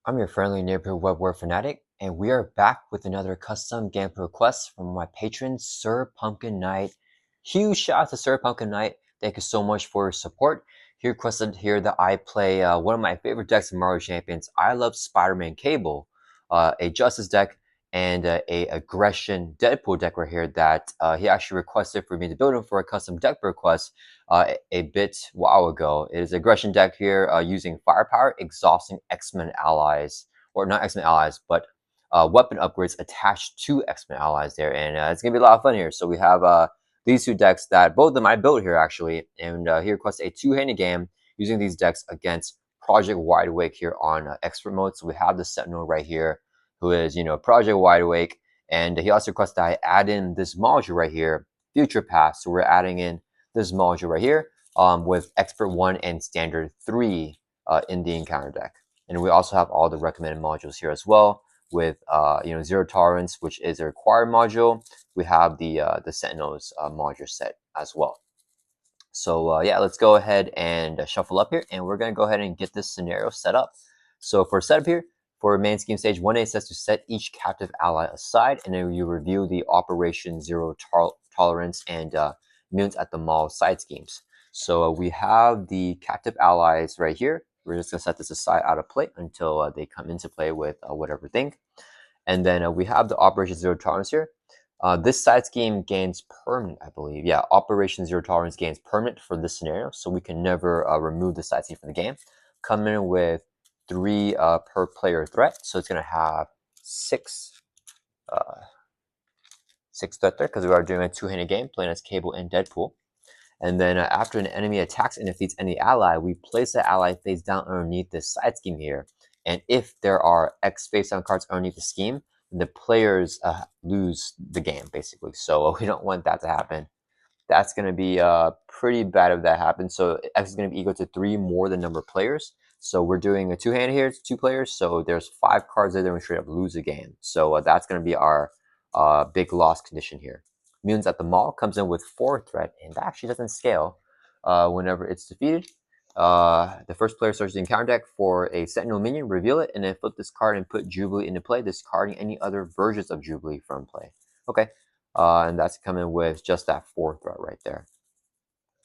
I'm your friendly neighborhood Web-Warrior Fanatic, and we are back with another custom gameplay request from my patron, SirPumpkinKnight. Huge shout out to SirPumpkinKnight. Thank you so much for your support. He requested here that I play one of my favorite decks in Mario Champions. I love Spider-Man Cable, a Justice deck, and a Aggression Deadpool deck right here that he actually requested for me to build him for a custom deck request a bit while ago. It is aggression deck here using firepower, exhausting X-Men allies, or not X-Men allies, but weapon upgrades attached to X-Men allies there, and it's gonna be a lot of fun here. So we have these two decks that both of them I built here actually, and he requests a two-handed game using these decks against Project Wideawake here on expert mode. So we have the Sentinel right here, who is Project Wideawake, and he also requests that I add in this module right here, Future Pass. So we're adding in this module right here with Expert 1 and Standard 3 in the encounter deck. And we also have all the recommended modules here as well with Zero Tolerance, which is a required module. We have the Sentinels module set as well. So yeah, let's go ahead and shuffle up here, and we're going to go ahead and get this scenario set up. So for setup here, for main scheme stage 1A, says to set each captive ally aside, and then you review the Operation Zero Tolerance and Mutants at the Mall side schemes. So we have the captive allies right here. We're just going to set this aside out of play until they come into play with whatever thing. And then we have the Operation Zero Tolerance here. This side scheme gains permanent, I believe. Yeah, Operation Zero Tolerance gains permanent for this scenario, so we can never remove the side scheme from the game. Come in with 3 per player threat, so it's going to have 6 threat there because we are doing a two-handed game, playing as Cable and Deadpool. And then after an enemy attacks and defeats any ally, we place the ally face down underneath this side scheme here. And if there are X face down cards underneath the scheme, the players lose the game, basically. So we don't want that to happen. That's going to be pretty bad if that happens. So X is going to be equal to 3 more than number of players. So we're doing a two-hand here, it's 2 players. So there's 5 cards there that we straight up lose a game. So that's going to be our big loss condition here. Mutants at the Mall comes in with 4 threat, and that actually doesn't scale whenever it's defeated. The first player searches the encounter deck for a Sentinel minion, reveal it, and then flip this card and put Jubilee into play, discarding any other versions of Jubilee from play. Okay, and that's coming with just that 4 threat right there.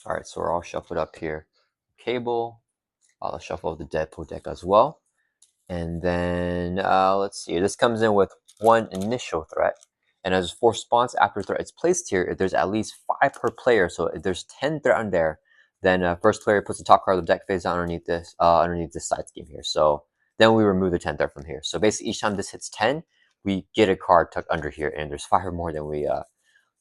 All right, so we're all shuffled up here. Cable, I'll shuffle the Deadpool deck as well. And then let's see, this comes in with 1 initial threat. And as for response after threat is placed here, if there's at least 5 per player, so if there's 10 threat on there, then first player puts the top card of the deck face down underneath this side scheme here. So then we remove the 10 threat from here. So basically each time this hits 10, we get a card tucked under here, and there's 5 or more than we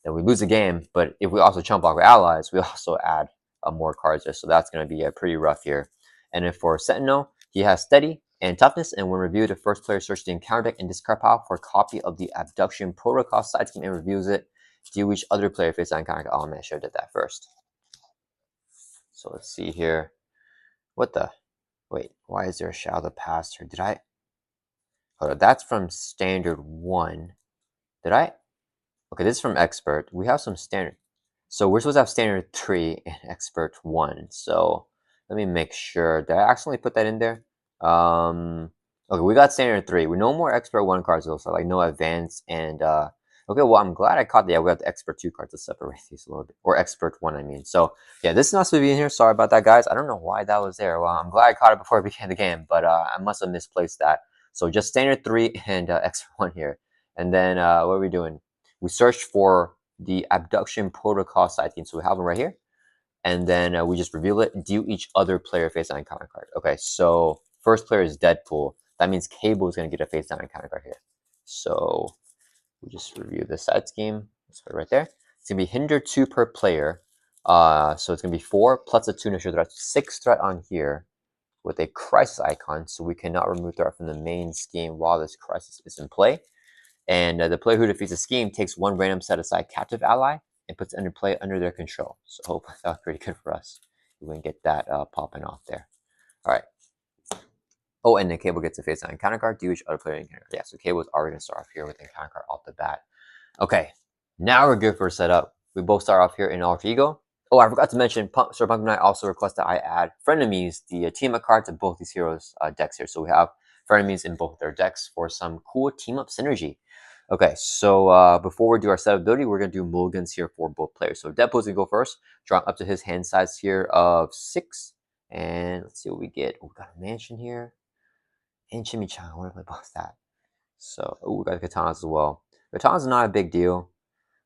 lose the game. But if we also chump block our allies, we also add more cards there. So that's going to be pretty rough here. And then for Sentinel, he has Steady and Toughness, and when reviewed, the first player searches the encounter deck and discard pile for a copy of the Abduction Protocol side scheme and reviews it. Do each other player face that encounter deck? Oh man, I should have did that first. So let's see here. What the? Wait, why is there a Shadow of the Past here? Did I? Hold on, that's from Standard 1. Did I? Okay, this is from Expert. We have some Standard. So we're supposed to have Standard 3 and Expert 1. So let me make sure. Did I accidentally put that in there? Okay, we got Standard 3. We no more Expert 1 cards though, so like no Advance and okay, well I'm glad I caught that. Yeah, we got the Expert 2 cards to separate these a little bit. Or Expert 1, I mean. So yeah, this is not supposed to be in here. Sorry about that, guys. I don't know why that was there. Well, I'm glad I caught it before I began the game, but I must have misplaced that. So just Standard 3 and Expert 1 here. And then what are we doing? We searched for the Abduction Protocol side team, so we have them right here. And then we just reveal it, deal each other player face down encounter card. Okay, so first player is Deadpool. That means Cable is going to get a face down encounter card here. So we just review the side scheme. Let's put it right there. It's going to be hinder 2 per player. So it's going to be 4 plus a 2 initial threat, 6 threat on here with a crisis icon. So we cannot remove threat from the main scheme while this crisis is in play. And the player who defeats the scheme takes 1 random set aside captive ally and puts it under play under their control. So hopefully that was pretty good for us. We can get that popping off there. All right. Oh, and then Cable gets a face down encounter card. Do each other player encounter. Yeah, so Cable's already going to start off here with an encounter card off the bat. Okay, now we're good for a setup. We both start off here in Alter Ego. Oh, I forgot to mention, SirPumpkinKnight also requests that I add Frenemies, the team of cards of both these heroes' decks here. So we have frenemies in both their decks for some cool team-up synergy. Okay, so before we do our setup ability, we're going to do mulligans here for both players. So Deadpool's going to go first, draw up to his hand size here of 6. And let's see what we get. Oh, we got a mansion here. And Chimichanga. I want to play both that. So, oh, we got katanas as well. Katana's not a big deal.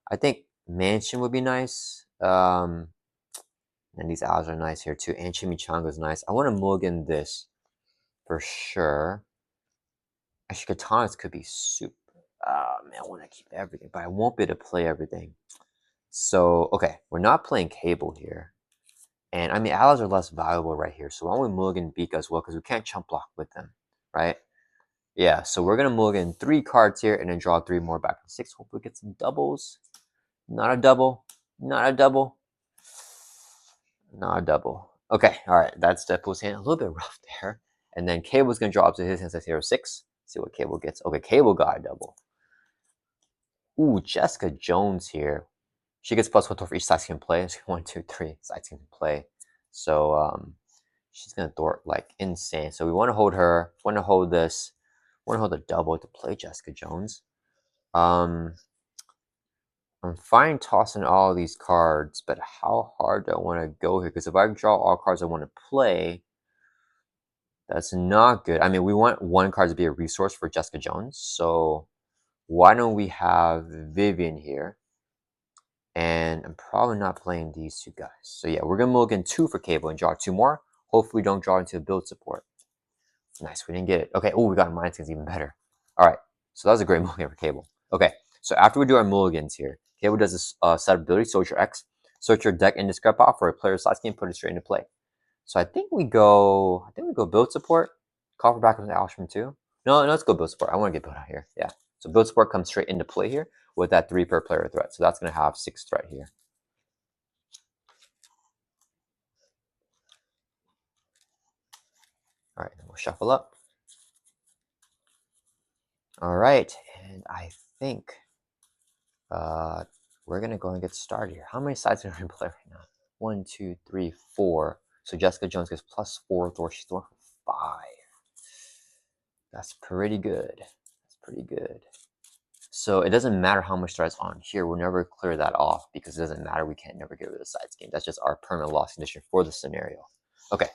I think mansion would be nice. And these owls are nice here too. And Chimichanga's nice. I want to mulligan this for sure. Actually, katanas could be super. Man, I want to keep everything, but I won't be able to play everything. So, okay, we're not playing cable here. And I mean, allies are less valuable right here. So why don't we mulligan Beak as well? Because we can't chump block with them, right? Yeah, so we're going to mulligan 3 cards here and then draw 3 more back to 6. Hopefully get some doubles. Not a double. Not a double. Not a double. Okay, all right. That's Deadpool's hand. A little bit rough there. And then Cable's going to draw up to his hand size here of 6. See what Cable gets. Okay, Cable got a double. Ooh, Jessica Jones here. She gets +1 for each side can play. She's 1, 2, 3 sides can play. So she's gonna thwart like insane. So we want to hold her. Want to hold this. Want to hold a double to play Jessica Jones. I'm fine tossing all these cards, but how hard do I want to go here? Because if I draw all cards I want to play, that's not good. I mean, we want 1 card to be a resource for Jessica Jones. So why don't we have Vivian here? And I'm probably not playing these 2 guys. So yeah, we're going to mulligan 2 for Cable and draw 2 more. Hopefully we don't draw into build support. Nice, we didn't get it. Okay, oh, we got a Mind Skins even better. All right, so that was a great mulligan for Cable. Okay, so after we do our mulligans here, Cable does this set ability, search your X. Search your deck in the scrap off for a player's side scheme, put it straight into play. So I think we go build support. Call for backup with Alsham too. No, let's go build support. I want to get build out here. Yeah. So build support comes straight into play here with that 3 per player threat. So that's going to have 6 threat here. All right, we'll shuffle up. All right, and I think we're going to go and get started here. How many sides are we going to play right now? 1, 2, 3, 4. So Jessica Jones gets +4 Thor. She's throwing for 5. That's pretty good. That's pretty good. So it doesn't matter how much starts on here. We'll never clear that off because it doesn't matter. We can't never get rid of the side scheme. That's just our permanent loss condition for the scenario. Okay,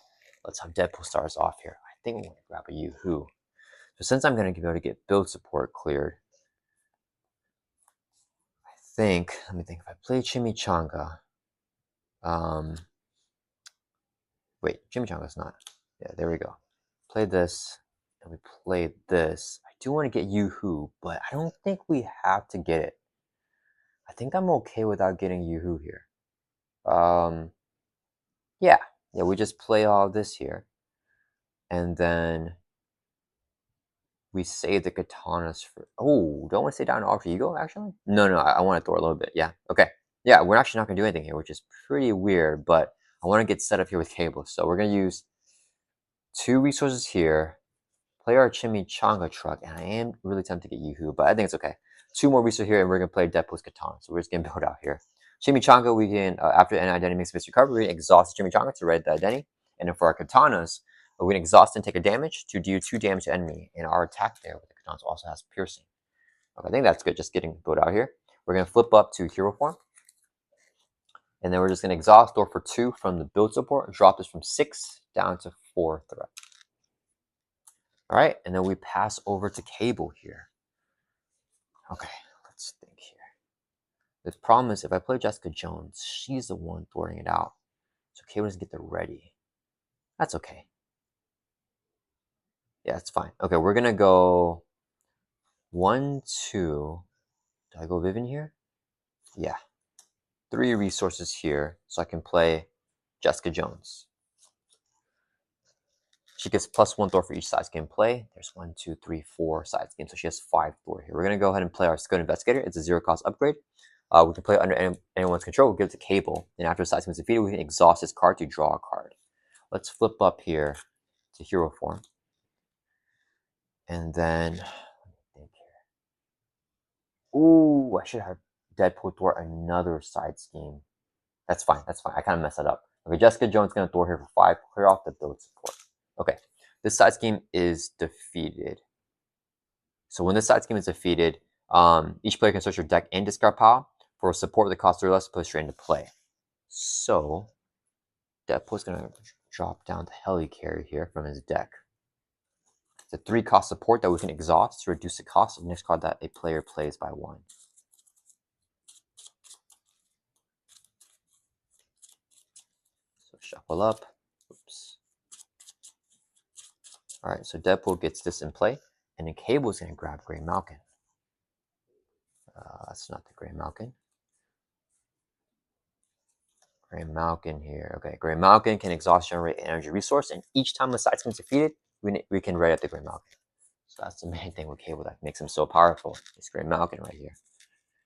let's have Deadpool stars off here. I think we're going to grab a Yoo-Hoo. So since I'm going to be able to get build support cleared, I think, let me think, if I play Chimichanga, wait, Chimichanga's not. Yeah, there we go. Play this, and we play this. I do want to get Yoo-Hoo, but I don't think we have to get it. I think I'm okay without getting Yoo-Hoo here. Yeah, we just play all this here. And then we save the katanas for... Oh, don't want to stay down to Alter Ego, actually? No, I want to throw a little bit. Yeah, okay. Yeah, we're actually not going to do anything here, which is pretty weird, but I want to get set up here with Cable. So we're going to use 2 resources here, play our Chimichanga truck, and I am really tempted to get Yoo-Hoo, but I think it's okay. 2 more resources here, and we're going to play Deadpool's Katana. So we're just going to build out here. Chimichanga, we can, after an identity makes a recovery, we can exhaust Chimichanga to read the identity. And then for our katanas, we can exhaust and take a damage to do 2 damage to enemy. And our attack there with the katanas also has piercing. Okay, I think that's good, just getting built out here. We're going to flip up to hero form. And then we're just going to exhaust door for 2 from the build support, drop this from 6 down to 4 threat. All right, and then we pass over to Cable here. Okay, let's think here. The problem is if I play Jessica Jones, she's the one thwarting it out. So Cable doesn't get the ready. That's okay. Yeah, it's fine. Okay, we're going to go 1, 2. Do I go Vivian here? Yeah. 3 resources here so I can play Jessica Jones. She gets +1 Thor for each side game play. There's 1, 2, 3, 4 side games, so she has 5 Thor here. We're going to go ahead and play our Skilled Investigator. It's a 0-cost upgrade. We can play it under anyone's control. We'll give it to Cable. And after the side game is defeated, we can exhaust this card to draw a card. Let's flip up here to hero form. And then, let me think here. Ooh, I should have Deadpool thwart another side scheme. That's fine. I kind of messed that up. Okay, Jessica Jones is going to thwart here for 5. Clear off the build support. Okay, this side scheme is defeated. So when this side scheme is defeated, each player can search your deck and discard pile. For support with the cost 3 less, put straight into play. So Deadpool's gonna drop down the Helicarrier here from his deck. It's a 3-cost support that we can exhaust to reduce the cost of the next card that a player plays by 1. So shuffle up. Oops. Alright, so Deadpool gets this in play, and then Cable's gonna grab Grey Malkin. That's not the Grey Malkin. Grey Malkin here. Okay, Grey Malkin can exhaust generate energy resource, and each time the side scheme is defeated, we can ready up the Grey Malkin. So that's the main thing with Cable that makes him so powerful. It's Grey Malkin right here.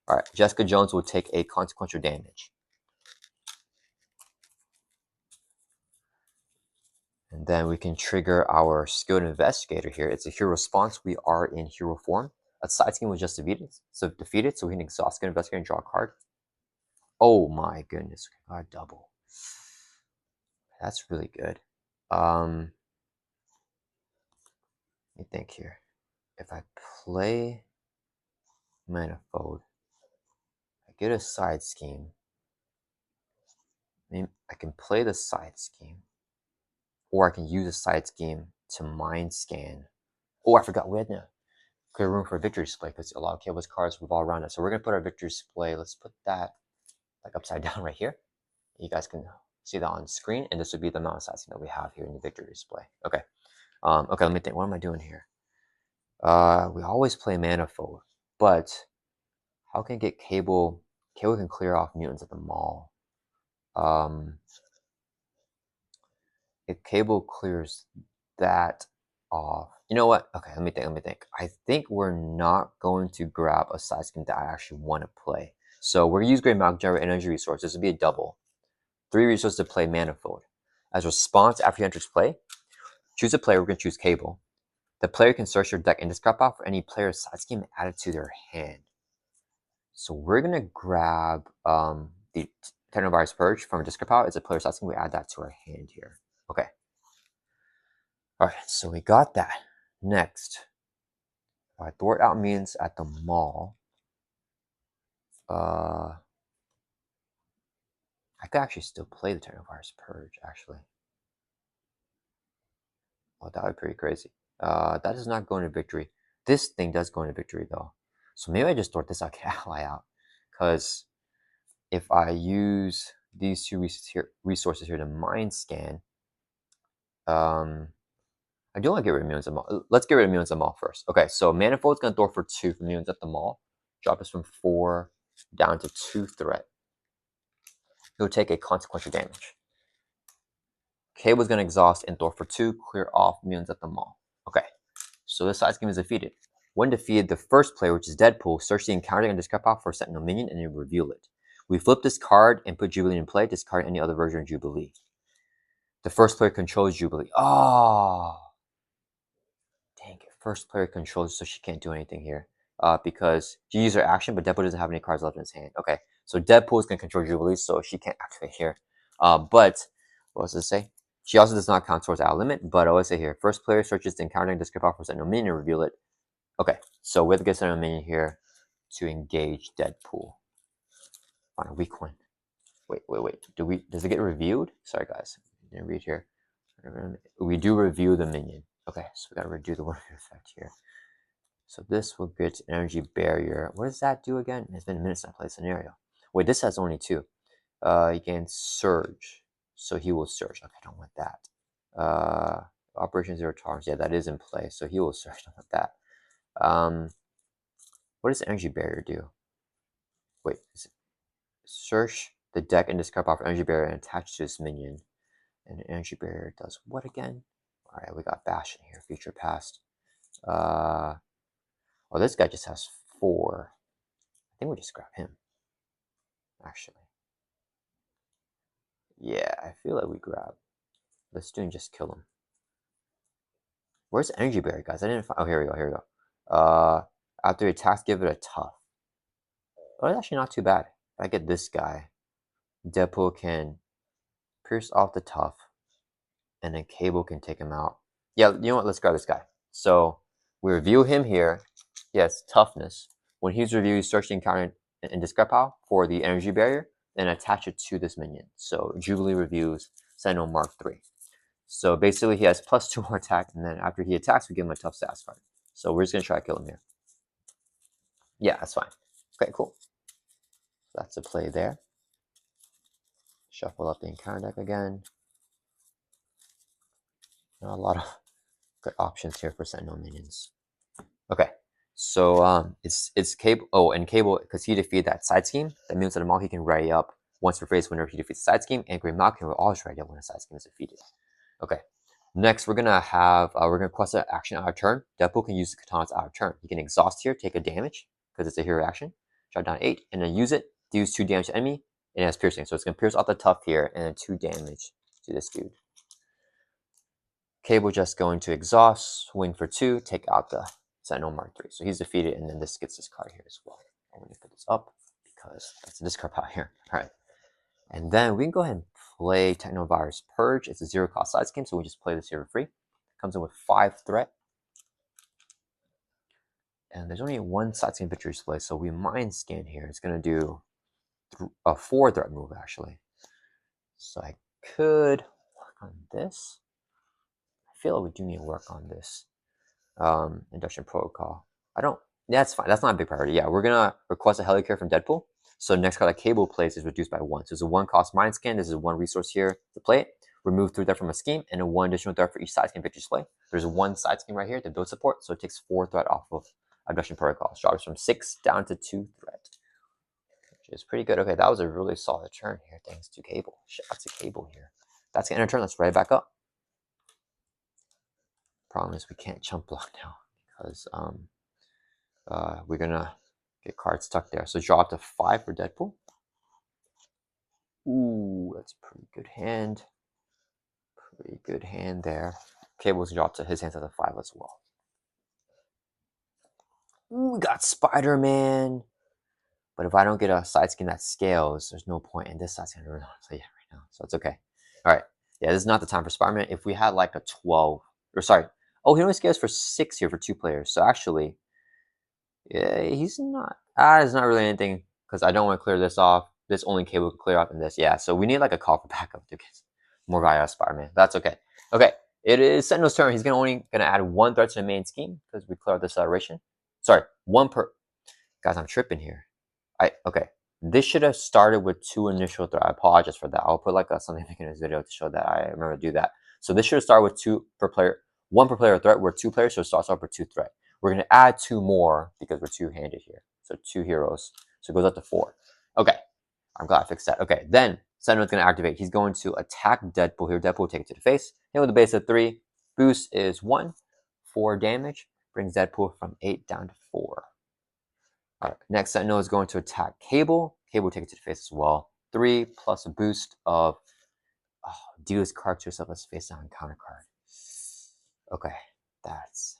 Alright, Jessica Jones will take a consequential damage. And then we can trigger our Skilled Investigator here. It's a hero response. We are in hero form. A side scheme was just defeated, so we can exhaust Skilled Investigator and draw a card. Oh my goodness, we got a double. That's really good. Let me think here. If I play Manifold, I get a side scheme. I mean, I can play the side scheme, or I can use a side scheme to mind scan. Oh, I forgot we had to clear room for a victory display because a lot of Cable's cards revolve around it. So we're gonna put our victory display. Let's put that like upside down right here. You guys can see that on screen, and this would be the amount of side scheme that we have here in the victory display. Okay. Okay, let me think. What am I doing here? We always play Manifold, but how can I get Cable? Cable can clear off mutants at the mall. If Cable clears that off, you know what? Okay, let me think. I think we're not going to grab a side scheme that I actually want to play. So we're gonna use Grey Malkin generate energy resource. This would be a double. 3 resources to play Manifold. As a response after he enters play, choose a player. We're gonna choose Cable. The player can search your deck and discard pile for any player's side scheme added to their hand. So we're gonna grab the Technovirus Purge from discard pile. It's a player's side scheme. We add that to our hand here. Okay. All right. So we got that. Next, thwart out mutants at the mall. I could actually still play the Technovirus Purge. Actually, oh, that would be pretty crazy. That does not go into victory. This thing does go into victory though. So maybe I just thwart this ally out, because if I use these 2 resources here to mind scan, I do want to get rid of mutants at the mall. Let's get rid of mutants at the mall first. Okay, so Manifold's gonna thwart for 2 for mutants at the mall. Drop us from 4 down to 2 threat. He'll take a consequential damage. Cable's gonna exhaust and thwart for 2, clear off mutants at the mall. Okay, so this side scheme is defeated. When defeated, the first player, which is Deadpool, search the encounter and discard pile for a Sentinel minion and then reveal it. We flip this card and put Jubilee in play, discard any other version of Jubilee. The first player controls Jubilee. Oh, dang it. First player controls, so she can't do anything here. Because she used her action, but Deadpool doesn't have any cards left in his hand. Okay, so Deadpool is going to control Jubilee, so she can't activate here. But, what does it say? She also does not count towards our limit, but I always say here, first player searches the encounter and discard pile for Sentinel minion and reveal it. Okay, so we're going to get Sentinel minion here to engage Deadpool. Fine, weak one. Wait. Does it get reviewed? Sorry, guys. I didn't read here. We do review the minion. Okay, so we got to redo the word effect here. So this will get energy barrier. What does that do again? It's been a minute since I played scenario. Wait, this has only 2. You can surge. So he will surge. Okay, I don't want that. Operation Zero Tolerance. Yeah, that is in play. So he will surge. I don't want that. What does energy barrier do? Wait, search the deck and discard pile for energy barrier and attach to this minion. And the energy barrier does what again? Alright, we got Bastion here, future past. Oh, this guy just has 4. I think we just grab him. Actually. Yeah, I feel like we grab. Let's do and just kill him. Where's the energy barrier, guys? I didn't find. Oh, here we go. After attacks, give it a tough. Oh, it's actually not too bad. If I get this guy, Deadpool can pierce off the tough, and then Cable can take him out. Yeah, you know what? Let's grab this guy. So we review him here. He has toughness. When he's reviewed, search the encounter in discard pile for the energy barrier and attach it to this minion. So Jubilee reviews Sentinel Mark III. So basically he has +2 more attack, and then after he attacks, we give him a tough stats card. So we're just gonna try to kill him here. Yeah, that's fine. Okay, cool. That's a play there. Shuffle up the encounter deck again. A lot of good options here for Sentinel minions. Okay, so it's Cable. Oh, and Cable, because he defeated that side scheme, that means that a Maul he can ready up once per phase whenever he defeats the side scheme, and Green Malkin will always ready up when a side scheme is defeated. Okay, next we're gonna request an action out of turn. Deadpool can use the katanas out of turn. He can exhaust here, take a damage because it's a hero action. Shot down 8, and then use it, deals 2 damage to enemy, and it has piercing. So it's gonna pierce off the tough here, and then 2 damage to this dude. Cable just going to exhaust, swing for 2, take out the Sentinel Mark III. So he's defeated, and then this gets this card here as well. I'm going to put this up because that's a discard pile here. All right. And then we can go ahead and play Technovirus Purge. It's a 0-cost side scheme, so we just play this here for free. Comes in with 5 threat. And there's only 1 side scheme victory display, so we mind scan here. It's going to do a 4 threat move, actually. So I could work on this. I feel like we do need to work on this. Induction protocol. That's fine. That's not a big priority. Yeah, we're gonna request a Helicare from Deadpool. So next card that Cable plays is reduced by 1. So it's a 1-cost mind scan. This is 1 resource here to play it. Remove 3 threat from a scheme, and a 1 additional threat for each side scheme victory display. There's 1 side scheme right here to build support, so it takes 4 threat off of Abduction protocol. Drops from 6 down to 2 threat, which is pretty good. Okay, that was a really solid turn here, thanks to Cable. Shout out to Cable here. That's gonna end our turn. Let's write it back up. Problem is we can't chump block now because we're gonna get cards stuck there. So draw up to 5 for Deadpool. Ooh, that's a pretty good hand. Pretty good hand there. Cable's dropped to his hands at the 5 as well. Ooh, we got Spider-Man. But if I don't get a side scheme that scales, there's no point in this side scheme to run on. So yeah, right now. So it's okay. All right. Yeah, this is not the time for Spider-Man. If we had like a 12, or sorry. Oh, he only scales for 6 here for 2 players. So actually, yeah, he's not. It's not really anything because I don't want to clear this off. This only Cable can clear off in this. Yeah, so we need like a call for backup to get more value out of Spider-Man. That's okay. Okay, it is Sentinel's turn. He's only gonna add 1 threat to the main scheme because we cleared this acceleration. Sorry, 1 per. Guys, I'm tripping here. Okay. This should have started with 2 initial threat. I apologize for that. I'll put like something in this video to show that I remember to do that. So this should have started with 2 per player, 1 per player threat. We're 2 players, so it starts off with 2 threat. We're gonna add 2 more because we're 2-handed here. So 2 heroes. So it goes up to 4. Okay. I'm glad I fixed that. Okay, then Sentinel's gonna activate. He's going to attack Deadpool here. Deadpool will take it to the face. Hit with a base of 3. Boost is 1. 4 damage. Brings Deadpool from 8 down to 4. All right, next Sentinel is going to attack Cable. Cable will take it to the face as well. 3 plus a boost of deal this card to yourself as face down counter card. Okay, that's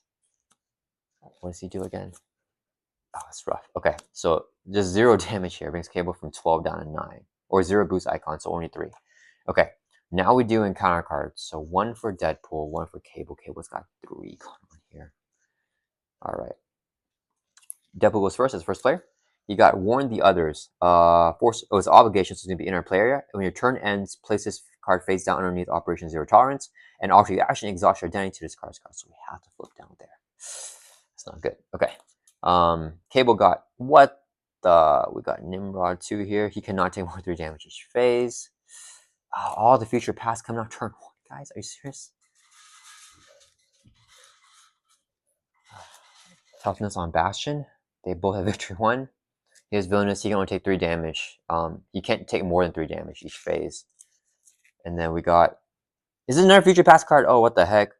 what does he do again? Oh, it's rough. Okay, so just 0 damage here brings Cable from 12 down to 9, or 0 boost icon, so only 3. Okay, now we do encounter cards. So 1 for Deadpool, 1 for Cable. Cable's got 3 going on here. All right. Deadpool goes first as first player. You got warn the others. It's obligation, so it's going to be in our play area. And when your turn ends, place this card face down underneath Operation Zero Tolerance. And after your action, exhaust your identity to discard this card. So we have to flip down there. It's not good. Okay. Cable got what the? We got Nimrod 2 here. He cannot take more than 3 damage each phase. All the future past coming out turn 1. Guys, are you serious? Toughness on Bastion. They both have victory 1. He has villainous. He can only take 3 damage. He can't take more than 3 damage each phase. And then we got. Is this another future pass card? Oh, what the heck?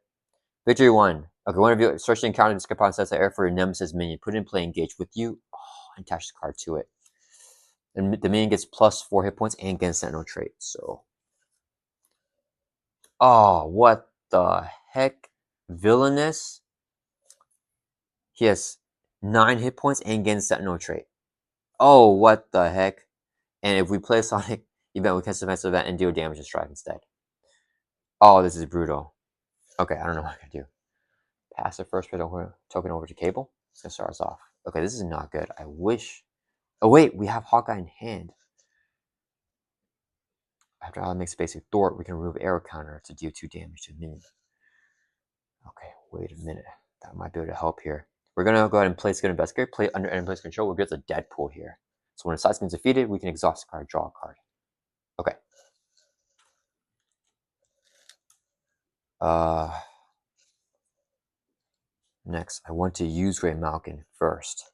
Victory 1. Okay, one of you search the encounter this upon sets the air for your nemesis minion. Put it in play, engage with you. And attach the card to it. And the minion gets +4 hit points and gets Sentinel trait. So. Oh, what the heck? Villainous. He has 9 hit points and gains Sentinel trait. Oh, what the heck? And if we play Sonic event, we can defensive event and deal damage to strike instead. Oh, this is brutal. Okay, I don't know what I'm gonna do. Pass the first token over to Cable. It's gonna start us off. Okay, this is not good. I wish. Oh wait, we have Hawkeye in hand. After ally makes a basic Thwart, we can remove arrow counter to deal 2 damage to a minion. Okay, wait a minute. That might be able to help here. We're gonna go ahead and play Skill Investigator, play under enemy player's control. We'll get the Deadpool here. So when a side is defeated, we can exhaust a card, draw a card. Okay. Next, I want to use Grey Malkin first.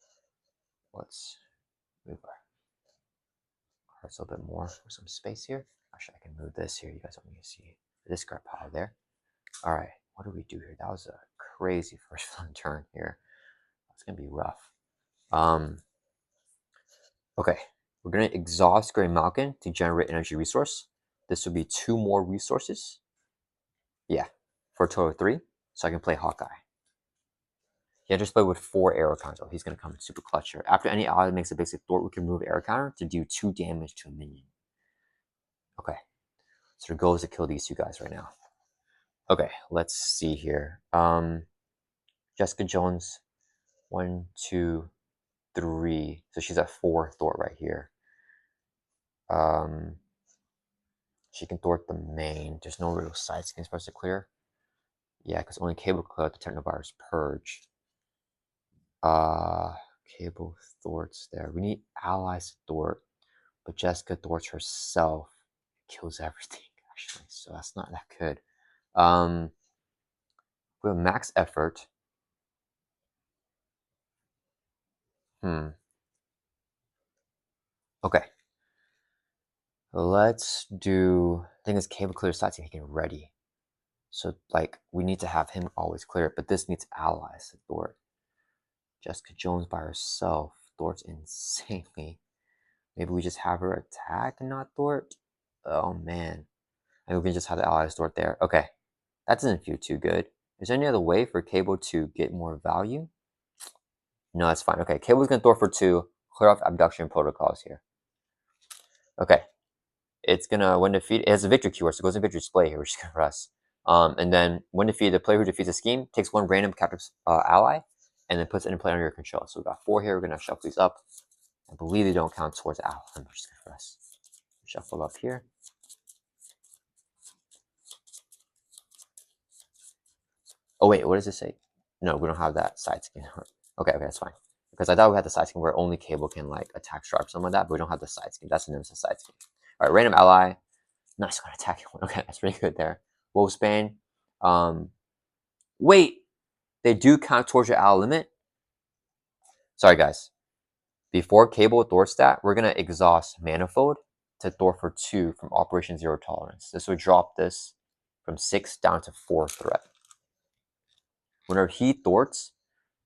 Let's move our cards a little bit more for some space here. Actually, I can move this here. You guys don't need to see the discard pile there. All right, what do we do here? That was a crazy first turn here. That's gonna be rough. Okay, we're gonna exhaust Grey Malkin to generate energy resource. This will be 2 more resources. Yeah, for a total of 3. So I can play Hawkeye. He enters play with 4 arrow counters. Oh, he's gonna come in super clutch here. After any ally makes a basic Thwart, we can remove arrow counter to do 2 damage to a minion. Okay, so the goal is to kill these 2 guys right now. Okay, let's see here. Jessica Jones, 1, 2, 3. So she's at 4 Thwart right here. She can thwart the main. There's no real side skins for us to clear. Yeah, because only Cable clear the Technovirus Purge. Cable thwarts there. We need allies to thwart, but Jessica thwarts herself. Kills everything, actually. So that's not that good. We have max effort. Okay. Let's do. I think it's Cable clear side so he can ready. So like we need to have him always clear, but this needs allies to thwart. Jessica Jones by herself thwarts insanely. Maybe we just have her attack and not thwart. Oh man. Maybe we can just have the allies thwart there. Okay. That doesn't feel too good. Is there any other way for Cable to get more value? No, that's fine. Okay, Cable's gonna thwart for 2. Clear off abduction protocols here. Okay. It's gonna when defeated. It has a victory keyword, so it goes in victory display here, which is good for us. And then when defeated, the player who defeats a scheme takes 1 random captive ally and then puts it in play under your control. So we've got 4 here. We're gonna shuffle these up. I believe they don't count towards ally, which is good for us. Shuffle up here. Oh wait, what does it say? No, we don't have that side skin. Okay, that's fine. Because I thought we had the side skin where only Cable can like attack sharp, something like that, but we don't have the side skin. That's the nemesis side skin. All right, random ally. Nice one, attack one. Okay, that's pretty good there. Wolfsbane. Wait, they do count towards your ally limit. Sorry, guys. Before Cable Thor stat, we're gonna exhaust Manifold to Thor for 2 from Operation Zero Tolerance. This would drop this from 6 down to 4 threat. Whenever he thwarts,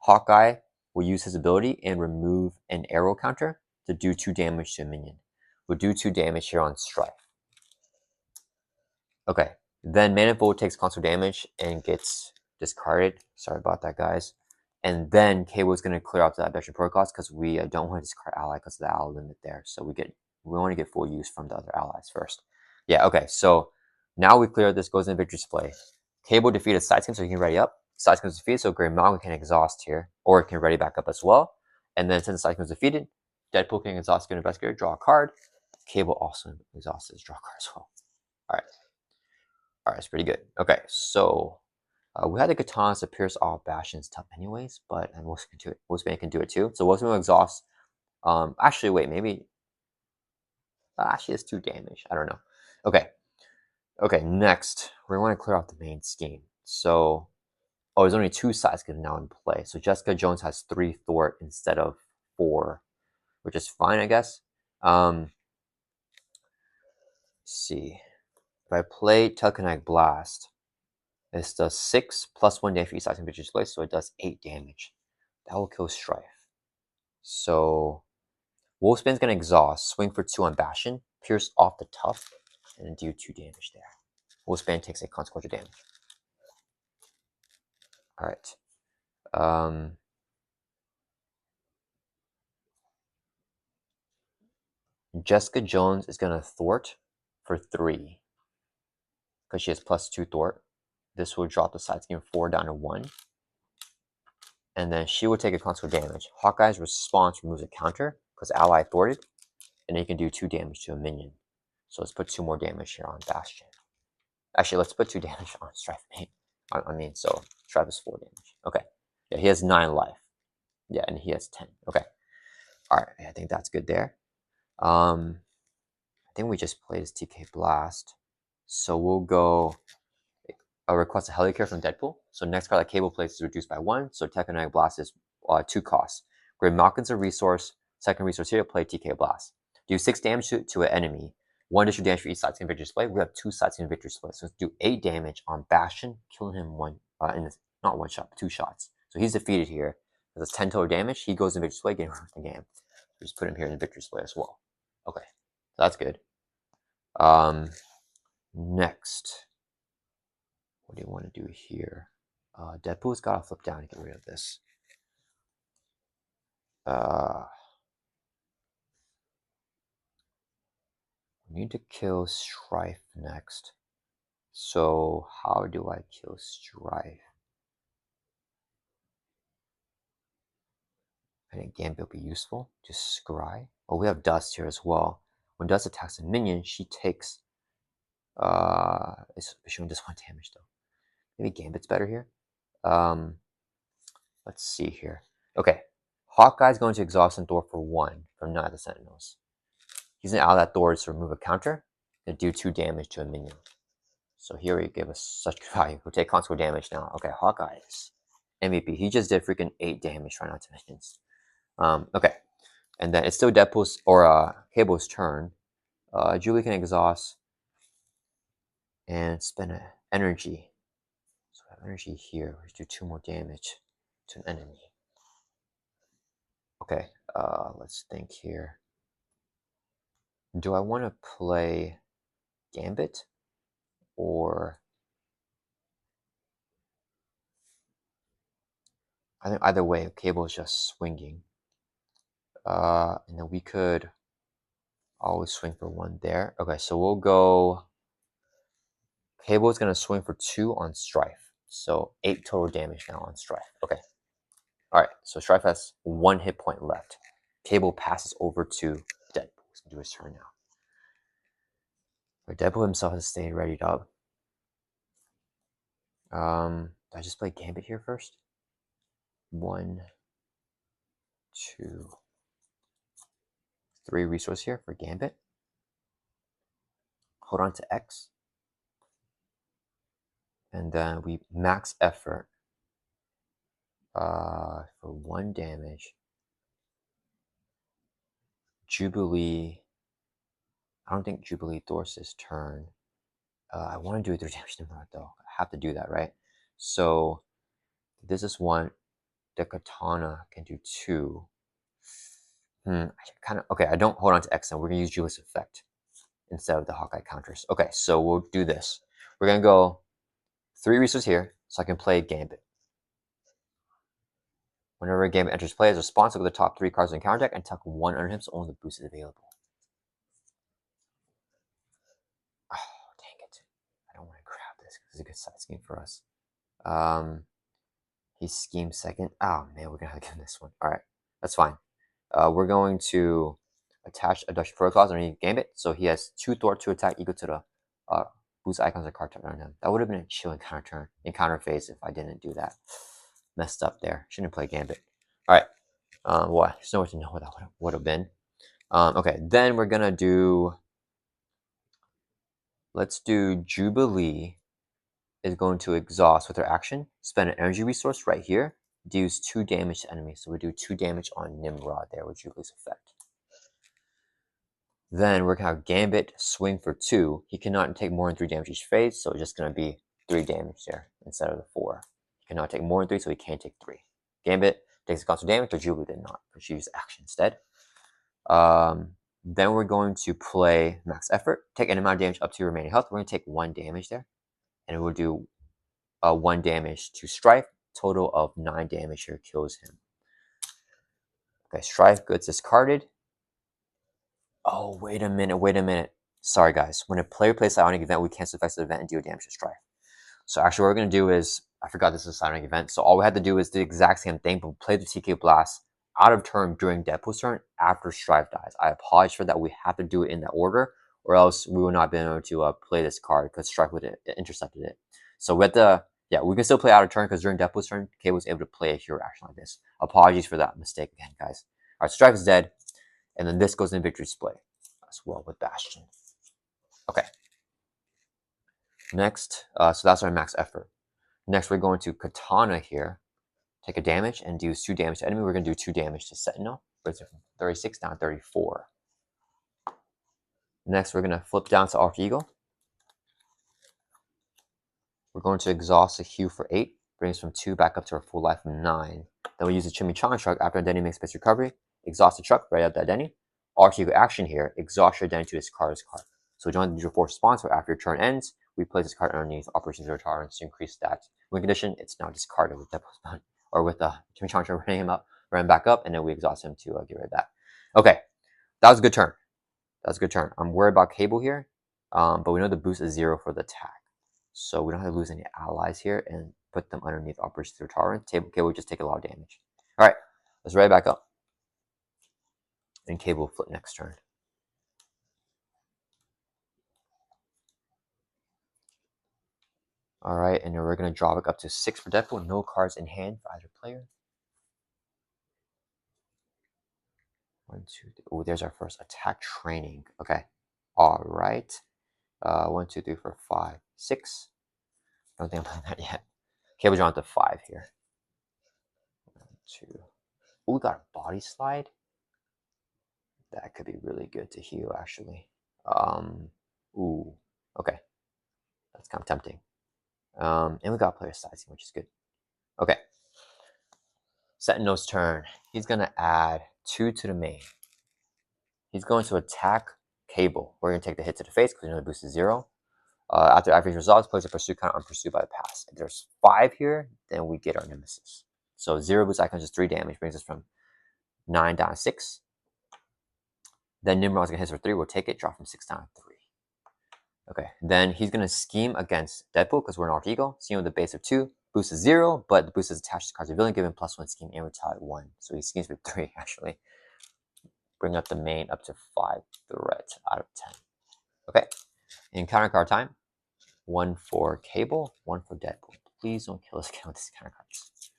Hawkeye will use his ability and remove an arrow counter to do 2 damage to a minion. We'll do 2 damage here on Strife. Okay, then Manifold takes console damage and gets discarded. Sorry about that, guys. And then Cable is going to clear out the abduction protocols because we don't want to discard ally because of the ally limit there. So we want to get full use from the other allies first. Yeah, okay. So now we clear this, goes in victory display. Cable defeated side skin, so he can ready up. Side skin is defeated, so Grey Malkin can exhaust here, or it can ready back up as well. And then since side skin is defeated, Deadpool can exhaust Skill Investigator, draw a card. Cable also exhausts, draw a card as well. All right. All right, it's pretty good. Okay, so we had the katanas to pierce all bastions tough anyways, but Wolfsbane can do it too. So Wolfsbane will exhaust. Actually, wait, maybe. Actually, it's 2 damage. I don't know. Okay. Okay, next, we want to clear out the main scheme. So, there's only 2 sides now in play. So Jessica Jones has 3 thwart instead of 4, which is fine, I guess. Let's see. If I play Telekinetic Blast, this does 6 plus 1 damage for each side victory display, so it does 8 damage. That will kill Strife. So Wolfsbane's gonna exhaust, swing for 2 on Bastion, pierce off the tough, and then do 2 damage there. Wolfsbane takes a consequential damage. Alright. Jessica Jones is gonna thwart for 3. Because she has plus 2 thwart. this will drop the side scheme 4 down to 1. And then she will take a console damage. Hawkeye's response removes a counter because ally thwarted, and then you can do 2 damage to a minion. So let's put 2 more damage here on Bastion. Actually, let's put 2 damage on Strife. So Strife is 4 damage. Okay. Yeah, he has 9 life. Yeah, and he has 10. Okay. Alright, I think that's good there. I think we just played his TK Blast. So we'll go request a Helicare from Deadpool. So next card that Cable plays is reduced by 1. So Technic Blast is 2 costs. Grab Malkin's a resource. Second resource here to play TK Blast. Do 6 damage to an enemy. 1 additional damage for each side skin victory display. We have 2 side skin victory displays. So let's do 8 damage on Bastion, killing him not 1 shot, but 2 shots. So he's defeated here. That's 10 total damage. He goes in victory display, getting the game. So just put him here in the victory display as well. Okay, so that's good. Next, what do you want to do here? Deadpool's got to flip down to get rid of this. We need to kill Strife next. So how do I kill Strife? I think Gambit will be useful. Just scry. Oh, we have Dust here as well. When Dust attacks a minion, she takes it's showing just 1 damage though. Maybe Gambit's better here. Let's see here. Okay. Hawkeye's going to exhaust and Thor for 1 from none of the Sentinels. He's gonna allow that Thor to remove a counter and do 2 damage to a minion. So here he gave us such good value. We'll take console damage now. Okay, Hawkeye's MVP. He just did freaking 8 damage right now to minions. Okay. And then it's still Deadpool's or Cable's turn. Julie can exhaust and spend energy. So I have energy here. Let's do 2 more damage to an enemy. Okay, let's think here. Do I want to play Gambit or I think either way, Cable is just swinging. And then we could always swing for 1 there. Okay, so we'll go. Cable is going to swing for 2 on Strife. So 8 total damage now on Strife. Okay. Alright, so Strife has 1 hit point left. Cable passes over to Deadpool. He's going to do his turn now. But Deadpool himself has stayed readied up. Do I just play Gambit here first? 1, 2, 3 resource here for Gambit. Hold on to X. And then we max effort for 1 damage. Jubilee. I don't think Jubilee Thor's his turn. I want to do 3 damage to Nimrod though. I have to do that, right? So this is 1. The Katana can do 2. Okay, I don't hold on to X now. We're gonna use Julie's effect instead of the Hawkeye counters. Okay, so we'll do this. We're gonna go 3 resources here, so I can play Gambit. Whenever a Gambit enters play, as a response, look at the top 3 cards in the counter deck and tuck 1 under him so only the boost is available. Oh, dang it. I don't want to grab this because it's a good side scheme for us. He schemed second. Oh man, we're gonna have to give him this one. Alright, that's fine. We're going to attach Abduction Protocols underneath Gambit, so he has 2 thwart to attack equal to the boost icons or card turn on him. That would have been a chill encounter phase if I didn't do that. Messed up there. Shouldn't play Gambit. Alright. Well, there's nowhere to know what that would have been. Okay, then we're gonna do. Let's do Jubilee is going to exhaust with her action, spend an energy resource right here, deals 2 damage to enemies. So we do 2 damage on Nimrod there with Jubilee's effect. Then we're gonna have Gambit swing for 2. He cannot take more than 3 damage each phase, so it's just gonna be 3 damage there instead of the 4. He cannot take more than 3, so he can't take 3. Gambit takes a constant damage, but Jubilee did not, because she used action instead. Then we're going to play Max Effort, take an amount of damage up to your remaining health. We're gonna take 1 damage there, and it will do 1 damage to Strife. Total of 9 damage here kills him. Okay, Strife gets discarded. Oh, wait a minute. Sorry, guys. When a player plays Ionic event, we cancel effects of the event and deal damage to Strife. So actually what we're going to do is, I forgot this is a signing event, so all we had to do is the exact same thing, but play the TK Blast out of turn during Deadpool's turn after Strife dies. I apologize for that. We have to do it in that order, or else we will not be able to play this card because Strife would have intercepted it. So with the, yeah, we can still play out of turn because during Deadpool's turn, K was able to play a hero action like this. Apologies for that mistake again, guys. All right, Strife is dead, and then this goes in victory display as well with Bastion. Okay. Next, so that's our max effort. Next, we're going to Katana here. Take a damage and do 2 damage to enemy. We're going to do 2 damage to Sentinel. Brings it from 36 down to 34. Next, we're going to flip down to Alter Ego. We're going to exhaust the Hue for 8. Brings from 2 back up to our full life of 9. Then we use the Chimichanga Truck after Identity makes base recovery. Exhaust the truck right at the Identity. Alter Ego action here. Exhaust your Identity to discard this card. So join the force response where after your turn ends, we place this card underneath Operation Zero Tolerance to increase that win condition. It's now discarded with Deadpool's Bond, or with the Chimichanga running him up, run back up, and then we exhaust him to get rid of that. Okay, that was a good turn. That was a good turn. I'm worried about Cable here, but we know the boost is 0 for the attack. So we don't have to lose any allies here and put them underneath Operation Zero Tolerance. Cable will just take a lot of damage. All right, let's ready back up. And Cable will flip next turn. All right, and then we're going to draw it up to 6 for Deadpool. No cards in hand for either player. 1, 2, 3. Oh, there's our first attack training. Okay. All right. 1, 2, 3, 4, 5, 6. I don't think I'm playing that yet. Okay, we're drawing to 5 here. 1, 2. Oh, we got a body slide. That could be really good to heal, actually. Ooh. Okay. That's kind of tempting. And we got player sizing, which is good. Okay. Sentinel's turn. He's going to add 2 to the main. He's going to attack Cable. We're going to take the hit to the face because we know the boost is 0. After average results, place a pursuit count on pursuit by the pass. If there's 5 here, then we get our nemesis. So 0 boost icon is 3 damage, brings us from 9 down to 6. Then Nimrod's going to hit for 3. We'll take it, drop from 6 down to 3. Okay, then he's going to scheme against Deadpool because we're an alter ego. Scheme with a base of 2. Boost is 0, but the boost is attached to cards of villain, given +1 scheme and retaliate 1. So he schemes with 3, actually. Bring up the main up to 5 threat out of 10. Okay, in counter card time, 1 for Cable, 1 for Deadpool. Please don't kill us again with these counter cards.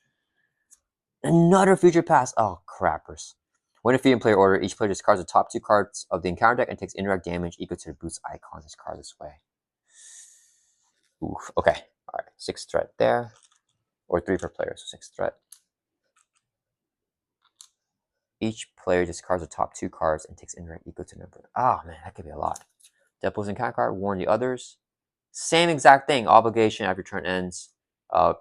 Another future pass. Oh, crappers. When defeating player order, each player discards the top 2 cards of the encounter deck and takes indirect damage equal to the boost icons discard this way. Oof. Okay. All right. 6 threat there. Or 3 per player, so 6 threat. Each player discards the top 2 cards and takes indirect equal to number. Oh, man, that could be a lot. Deadpool's encounter card, warn the others. Same exact thing. Obligation after turn ends.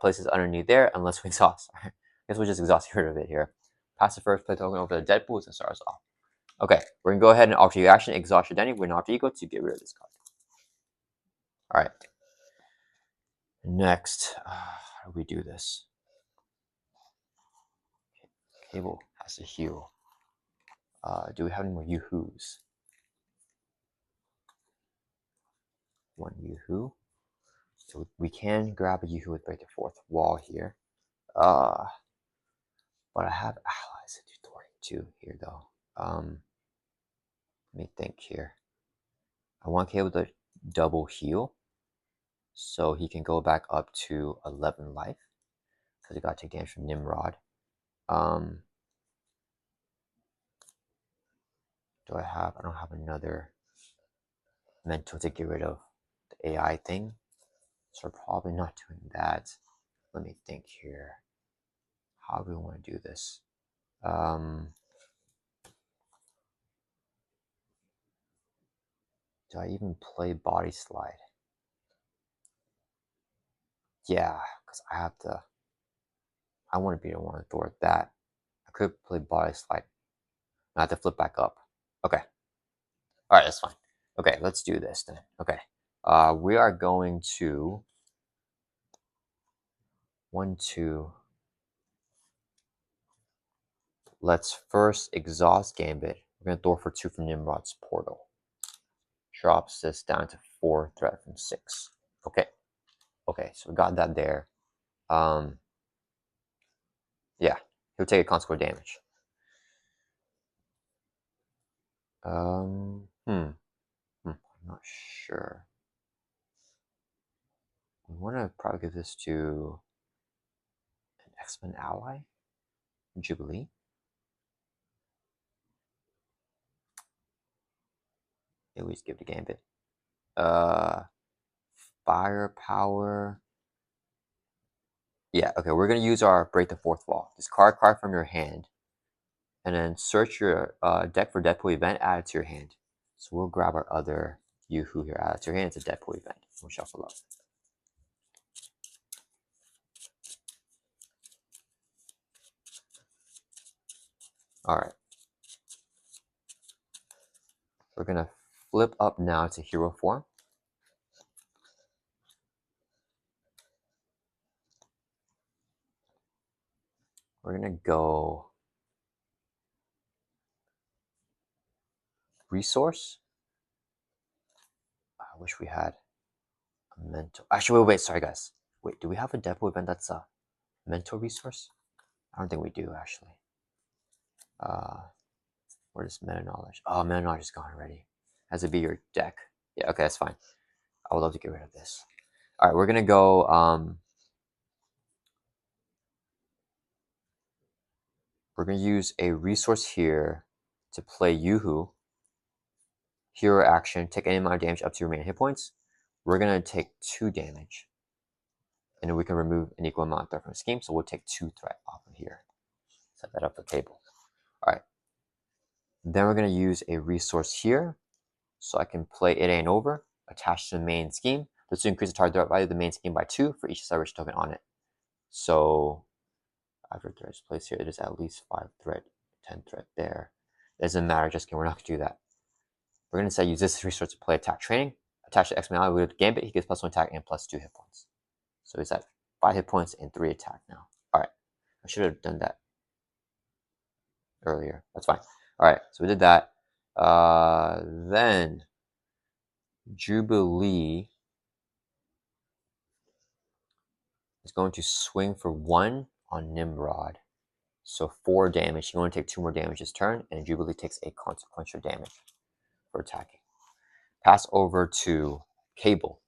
Places underneath there unless we exhaust. I guess we'll just exhaust rid of it here. Pass the first play token over the Deadpool and start us off. Okay, we're gonna go ahead and alter your action, exhaust your identity. We're not alter ego to get rid of this card. All right. Next, how do we do this? Cable has to heal. Do we have any more Yoo-Hoos? 1 Yoo-Hoo. So we can grab a Yoo-Hoo with break the 4th wall here. But I have allies to do thwarting too here though. Let me think here. I want Cable to double heal, so he can go back up to 11 life, because he got to take damage from Nimrod. Do I have? I don't have another mental to get rid of the AI thing, so we're probably not doing that. Let me think here. How do we want to do this? Do I even play Body Slide? Yeah, because I have to. I want to be the one to thwart that. I could play Body Slide. I have to flip back up. Okay. All right, that's fine. Okay, let's do this then. Okay. We are going to 1, 2. Let's first exhaust Gambit. We're gonna thwart for 2 from Nimrod's Portal. Drops this down to 4 threat from 6. Okay. Okay, so we got that there. Yeah, he'll take a consequent damage. I'm not sure. We want to probably give this to an X-Men ally, Jubilee. At least give the Gambit. Firepower. Yeah, okay, we're gonna use our Break the Fourth Wall. Discard card from your hand, and then search your deck for Deadpool event, add it to your hand. So we'll grab our other Yoo-Hoo here, add it to your hand, it's a Deadpool event. We'll shuffle up. Alright. We're gonna flip up now to hero form. We're gonna go resource. I wish we had a mental. Actually, wait, sorry guys. Wait, do we have a Deadpool event that's a mental resource? I don't think we do actually. Where is meta knowledge? Oh, meta knowledge is gone already. Has to be your deck. Yeah, okay, that's fine. I would love to get rid of this. All right, we're gonna go. We're gonna use a resource here to play Yoo-Hoo. Hero action, take any amount of damage up to your remaining hit points. We're gonna take 2 damage, and then we can remove an equal amount of threat from the scheme. So we'll take 2 threat off of here. Set that up for the table. All right. Then we're gonna use a resource here, so I can play It Ain't Over, attached to the main scheme. This will increase the target threat value of the main scheme by 2 for each leverage token on it. So after threats placed here, it is at least 5 threat, 10 threat there. It doesn't matter, just kidding, we're not gonna do that. We're gonna say use this resource to play attack training. Attach to X-Men ally with Gambit, he gets +1 attack and +2 hit points. So he's at 5 hit points and 3 attack now. Alright. I should have done that earlier. That's fine. Alright, so we did that. Then Jubilee is going to swing for 1 on Nimrod. So 4 damage. You want to take 2 more damage this turn, and Jubilee takes a consequential damage for attacking. Pass over to Cable.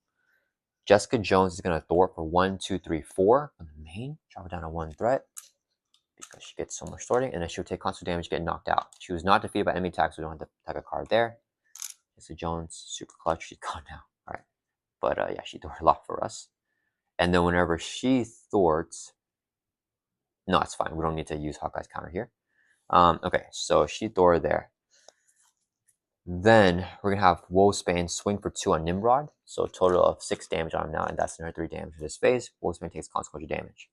Jessica Jones is going to thwart for 1, 2, 3, 4 on the main. Drop it down to 1 threat because she gets so much thwarting, and then she'll take constant damage, get knocked out. She was not defeated by enemy attacks, so we don't have to attack a card there. Jessica Jones, super clutch. She's gone now. All right, but yeah, she thwarted a lot for us. And then whenever she thwarts, no, it's fine. We don't need to use Hawkeye's counter here. Okay, so she thwarted there. Then we're gonna have Wolfsbane swing for 2 on Nimrod, so a total of 6 damage on him now, and that's another 3 damage to his face. Wolfsbane takes consequential damage.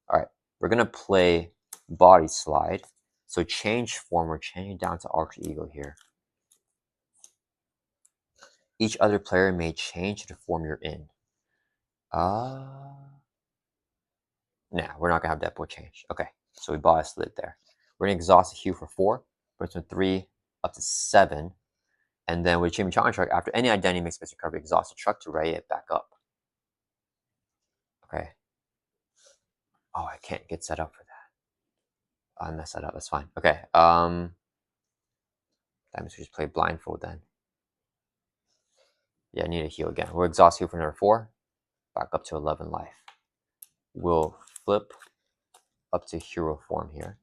All right, we're gonna play Body Slide. So change form, we're changing down to Alter Ego here. Each other player may change to the form you're in. Nah, we're not gonna have Deadpool change. Okay, so we bought a slid there. We're gonna exhaust the hue for 4, brings from 3 up to 7. And then with Jimmy Challenge Truck, after any identity makes space recovery, exhaust the truck to ready it back up. Okay. Oh, I can't get set up for that. I messed that up. That's fine. Okay. That means we just play blindfold then. Yeah, I need a heal again. We'll exhaust heal for number 4. Back up to 11 life. We'll flip up to hero form here.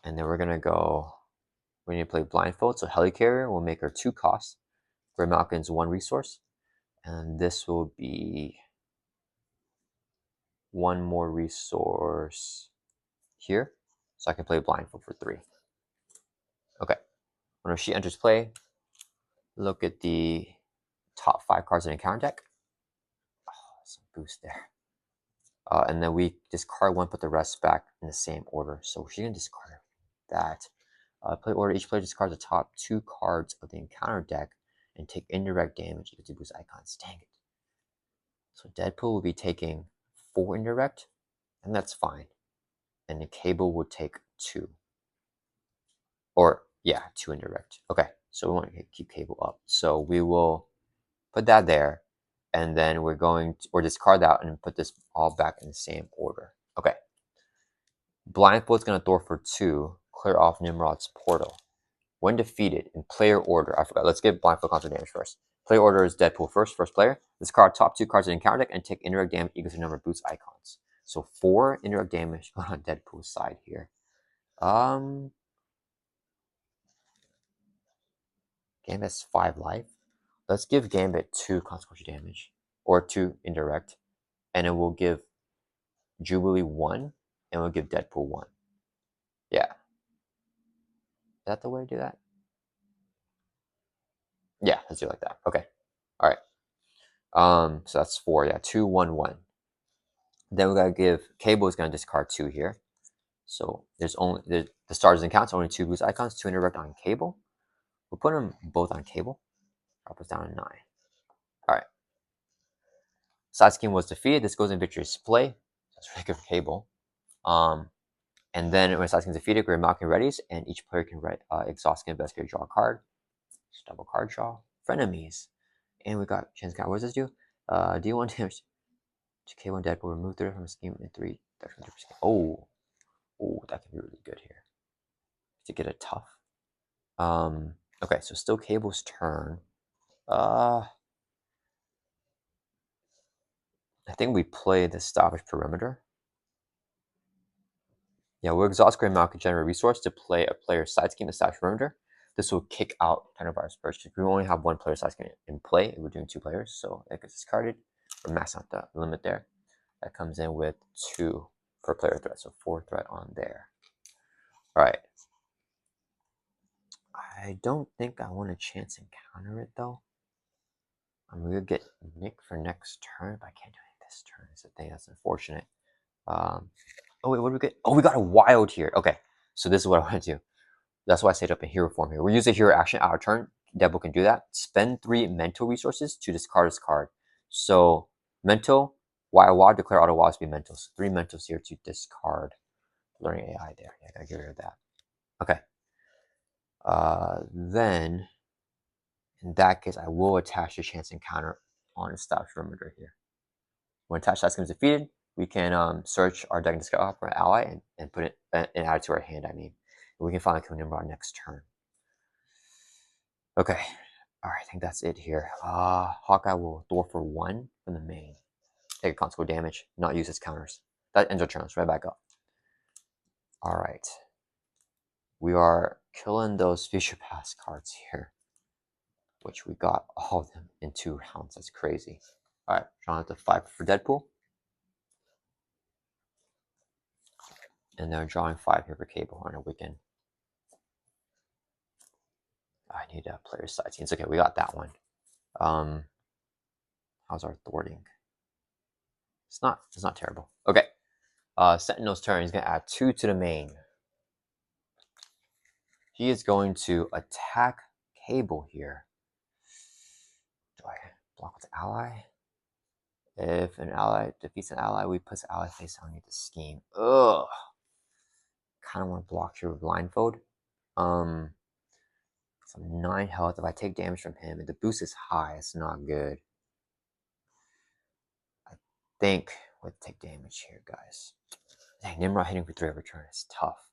And then we're gonna go. We need to play blindfold. So Helicarrier will make her 2 costs. Gray Malkin's 1 resource. And this will be 1 more resource here. So I can play blindfold for 3. Okay. Whenever she enters play, look at the top 5 cards in the encounter deck. Oh, some boost there. And then we discard 1, put the rest back in the same order. So she can discard that. Play order, each player discards the top 2 cards of the encounter deck and take indirect damage equal to boost icons. Dang it. So Deadpool will be taking 4 indirect, and that's fine. And the Cable will take 2. Or, yeah, 2 indirect. Okay, so we want to keep Cable up. So we will put that there. And then we're going to, or discard that and put this all back in the same order. Okay. Blindfold's going to throw for 2, clear off Nimrod's portal. When defeated in player order, I forgot, let's get Blindfold counter damage first. Player order is Deadpool first player. Discard top 2 cards in encounter deck and take indirect damage equal to the number of boost icons. So 4 indirect damage going on Deadpool's side here. Gambit's 5 life. Let's give Gambit 2 consequential damage, or 2 indirect, and then we'll give Jubilee 1, and we'll give Deadpool 1. Yeah. Is that the way to do that? Yeah, let's do it like that. Okay. All right. So that's 4. Yeah, 2, 1, 1. Then we gotta give Cable is gonna discard 2 here. So there's only the stars and counts only 2 boost icons, 2 indirect on Cable. We'll put them both on Cable. Drop us down to 9. All right. Side scheme was defeated. This goes in victory's play. That's really good for Cable. And then when side scheme is defeated, we're marking readies, and each player can write exhaust skin, best draw a card. Just double card draw. Frenemies. And we got chance count. What does this do? D1 damage to K1 Deadpool. Remove 30 from a scheme and 3. Oh, that can be really good here to get it tough. Okay, so still Cable's turn. I think we play the Stoppage Perimeter. Yeah, we'll exhaust Great Mount, generate resource to play a player's side scheme, the Stoppage Perimeter. This will kick out Tenderbar's Burst. We only have 1 player side scheme in play. We're doing 2 players, so it gets discarded. We're maxing out the limit there. That comes in with 2 per player threat, so 4 threat on there. All right. I don't think I want to chance encounter it though. I'm gonna get Nick for next turn, but I can't do it this turn. It's a thing that's unfortunate. Oh wait, what do we get? Oh, we got a wild here. Okay, so this is what I want to do. That's why I set up in hero form here. We use a hero action out of turn. Deadpool can do that. Spend 3 mental resources to discard this card. So mental, wild, declare auto wilds be mental. So 3 mentals here to discard. Learning AI there. Yeah, I gotta get rid of that. Okay. Then in that case, I will attach the chance encounter on a Stoppage Perimeter here. When attached side scheme is defeated, we can search our deck and discard for an ally and put it and add it to our hand. I mean, and we can finally kill Nimrod next turn. Okay, all right, I think that's it here. Hawkeye will throw for 1 from the main. Take a consequential damage, not use its counters. That ends our turn. Let's right back up. All right, we are killing those future past cards here, which we got all of them in 2 rounds. That's crazy. All right, drawing out the 5 for Deadpool. And then drawing 5 here for Cable on a weekend. I need a player side scenes. Okay, we got that one. How's our thwarting? It's not terrible. Okay. Sentinel's turn. He's gonna add 2 to the main. He is going to attack Cable here. Do I block with the ally? If an ally defeats an ally, we put the ally face down underneath the scheme. Ugh. Kind of want to block here with blindfold. So 9 health. If I take damage from him, and the boost is high, it's not good. I think we'll take damage here, guys. Dang, Nimrod hitting for 3 every turn is tough.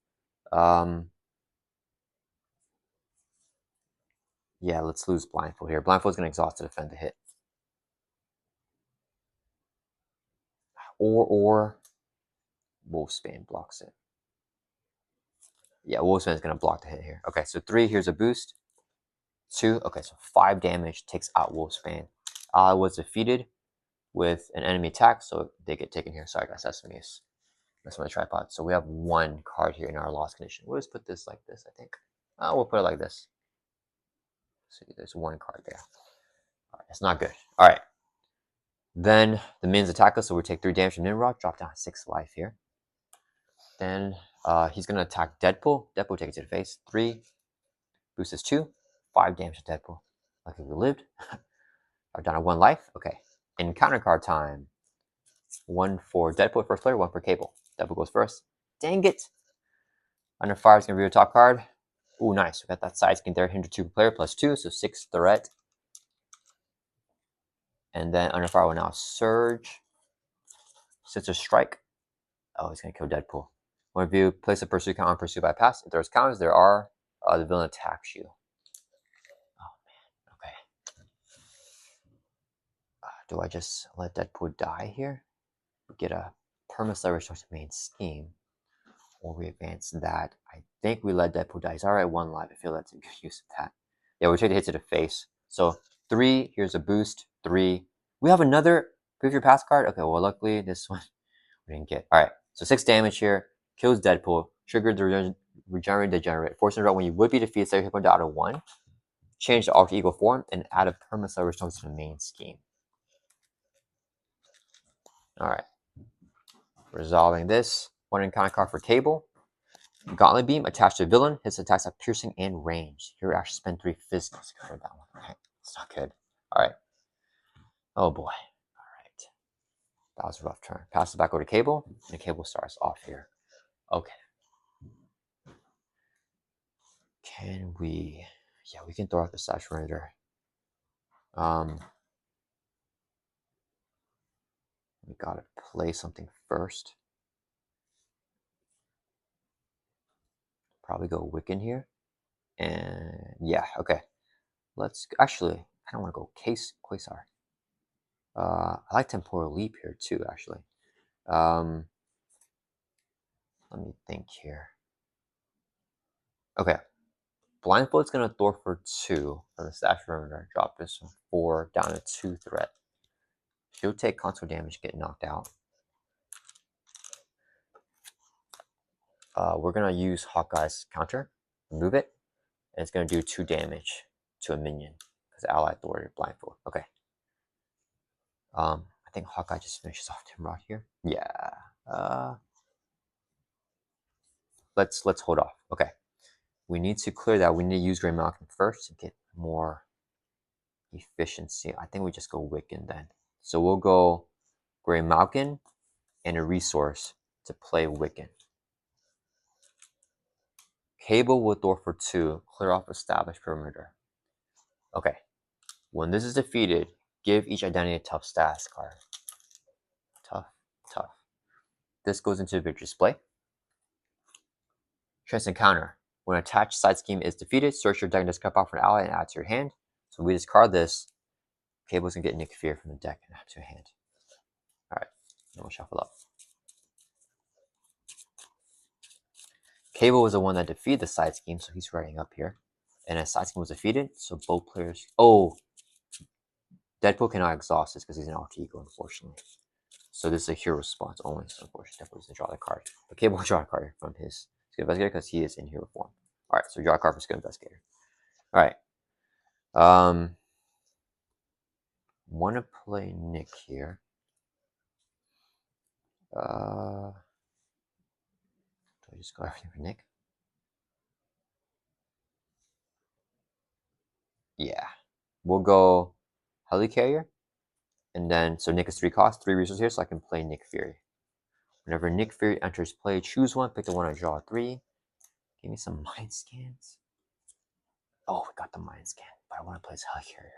Yeah, let's lose blindfold here. Blindfold's gonna exhaust to defend the hit. Or Wolfsbane blocks it. Yeah, Wolfsbane's gonna block the hit here. Okay, so 3, here's a boost. 2, okay, so 5 damage takes out Wolfsbane. Was defeated with an enemy attack, so they get taken here. Sorry guys, that's Sesames. That's my tripod. So we have 1 card here in our loss condition. We'll just put this like this, I think. We'll put it like this. See, there's 1 card there. All right, it's not good. All right. Then the minions attack us, so we take 3 damage from Nimrod, drop down 6 life here. Then he's going to attack Deadpool. Deadpool takes it to the face. 3, boost is 2, 5 damage to Deadpool. Luckily we lived. Are down to 1 life. Okay. Encounter card time. 1 for Deadpool, first player, 1 for Cable. Deadpool goes first. Dang it! Under fire is going to be a top card. Ooh, nice. We got that side skin there. Hinder 2 per player plus 2, so 6 threat. And then under fire will now surge. Scissor strike. Oh, he's gonna kill Deadpool. One of you place a pursuit count on pursuit by pass. If there's counters, there are. The villain attacks you. Oh man. Okay. Do I just let Deadpool die here? We get a permanent leverage towards the main scheme, or we advance that. I think we let Deadpool die. He's already 1 life. I feel that's a good use of that. Yeah, we take the hit to the face. So 3. Here's a boost. 3. We have another preview pass card. Okay, well luckily this one we didn't get. All right, so 6 damage here. Kills Deadpool. Triggered the regenerate degenerate. Forcing draw when you would be defeated. Set your hit point down to 1. Change the alter ego form and add a permanent leverage to the main scheme. All right. Resolving this. 1 encounter card for Cable. Gauntlet Beam attached to a villain. His attacks have piercing and range. Here, actually spend 3 physical to cover that one. Okay, it's not good. All right. Oh boy. All right. That was a rough turn. Pass it back over to Cable, and the Cable starts off here. Okay. Can we? Yeah, we can throw out the Slash Render. We gotta play something first. Probably go Wiccan here. And yeah, okay. Let's actually, I don't want to go Quasar. I like Temporal Leap here too, actually. Let me think here. Okay. Blindfold's gonna Thor for 2 for the Slash Render. Drop this from 4 down to 2 threat. She'll take console damage, get knocked out. We're gonna use Hawkeye's counter, remove it, and it's gonna do 2 damage to a minion because ally Thor blindfold. Okay. I think Hawkeye just finishes off Timrod here. Yeah. Let's hold off. Okay. We need to clear that. We need to use Grey Malcolm first to get more efficiency. I think we just go Wiccan then. So we'll go Grey Malkin and a resource to play Wiccan. Cable will Thor for 2, clear off established perimeter. Okay. When this is defeated, give each identity a tough status card. Tough. This goes into victory display. Trans encounter. When an attached side scheme is defeated, search your deck and discard out from an ally and add to your hand. So we discard this. Cable's gonna get Nick Fear from the deck and add to your hand. Alright, then we'll shuffle up. Cable was the one that defeated the side scheme, so he's writing up here. And a side scheme was defeated, so both players. Oh! Deadpool cannot exhaust this because he's an alter ego, unfortunately. So this is a hero response only, so unfortunately, Deadpool doesn't draw the card. But Cable will draw a card from his Skill Investigator because he is in hero form. Alright, so draw a card for Skill Investigator. Alright. Want to play Nick here. Do I just go everything for Nick? Yeah. We'll go Helicarrier. And then, so Nick is 3 costs, 3 resources here, so I can play Nick Fury. Whenever Nick Fury enters play, choose one, pick the one, I draw 3. Give me some mind scans. Oh, we got the mind scan, but I want to play as Helicarrier.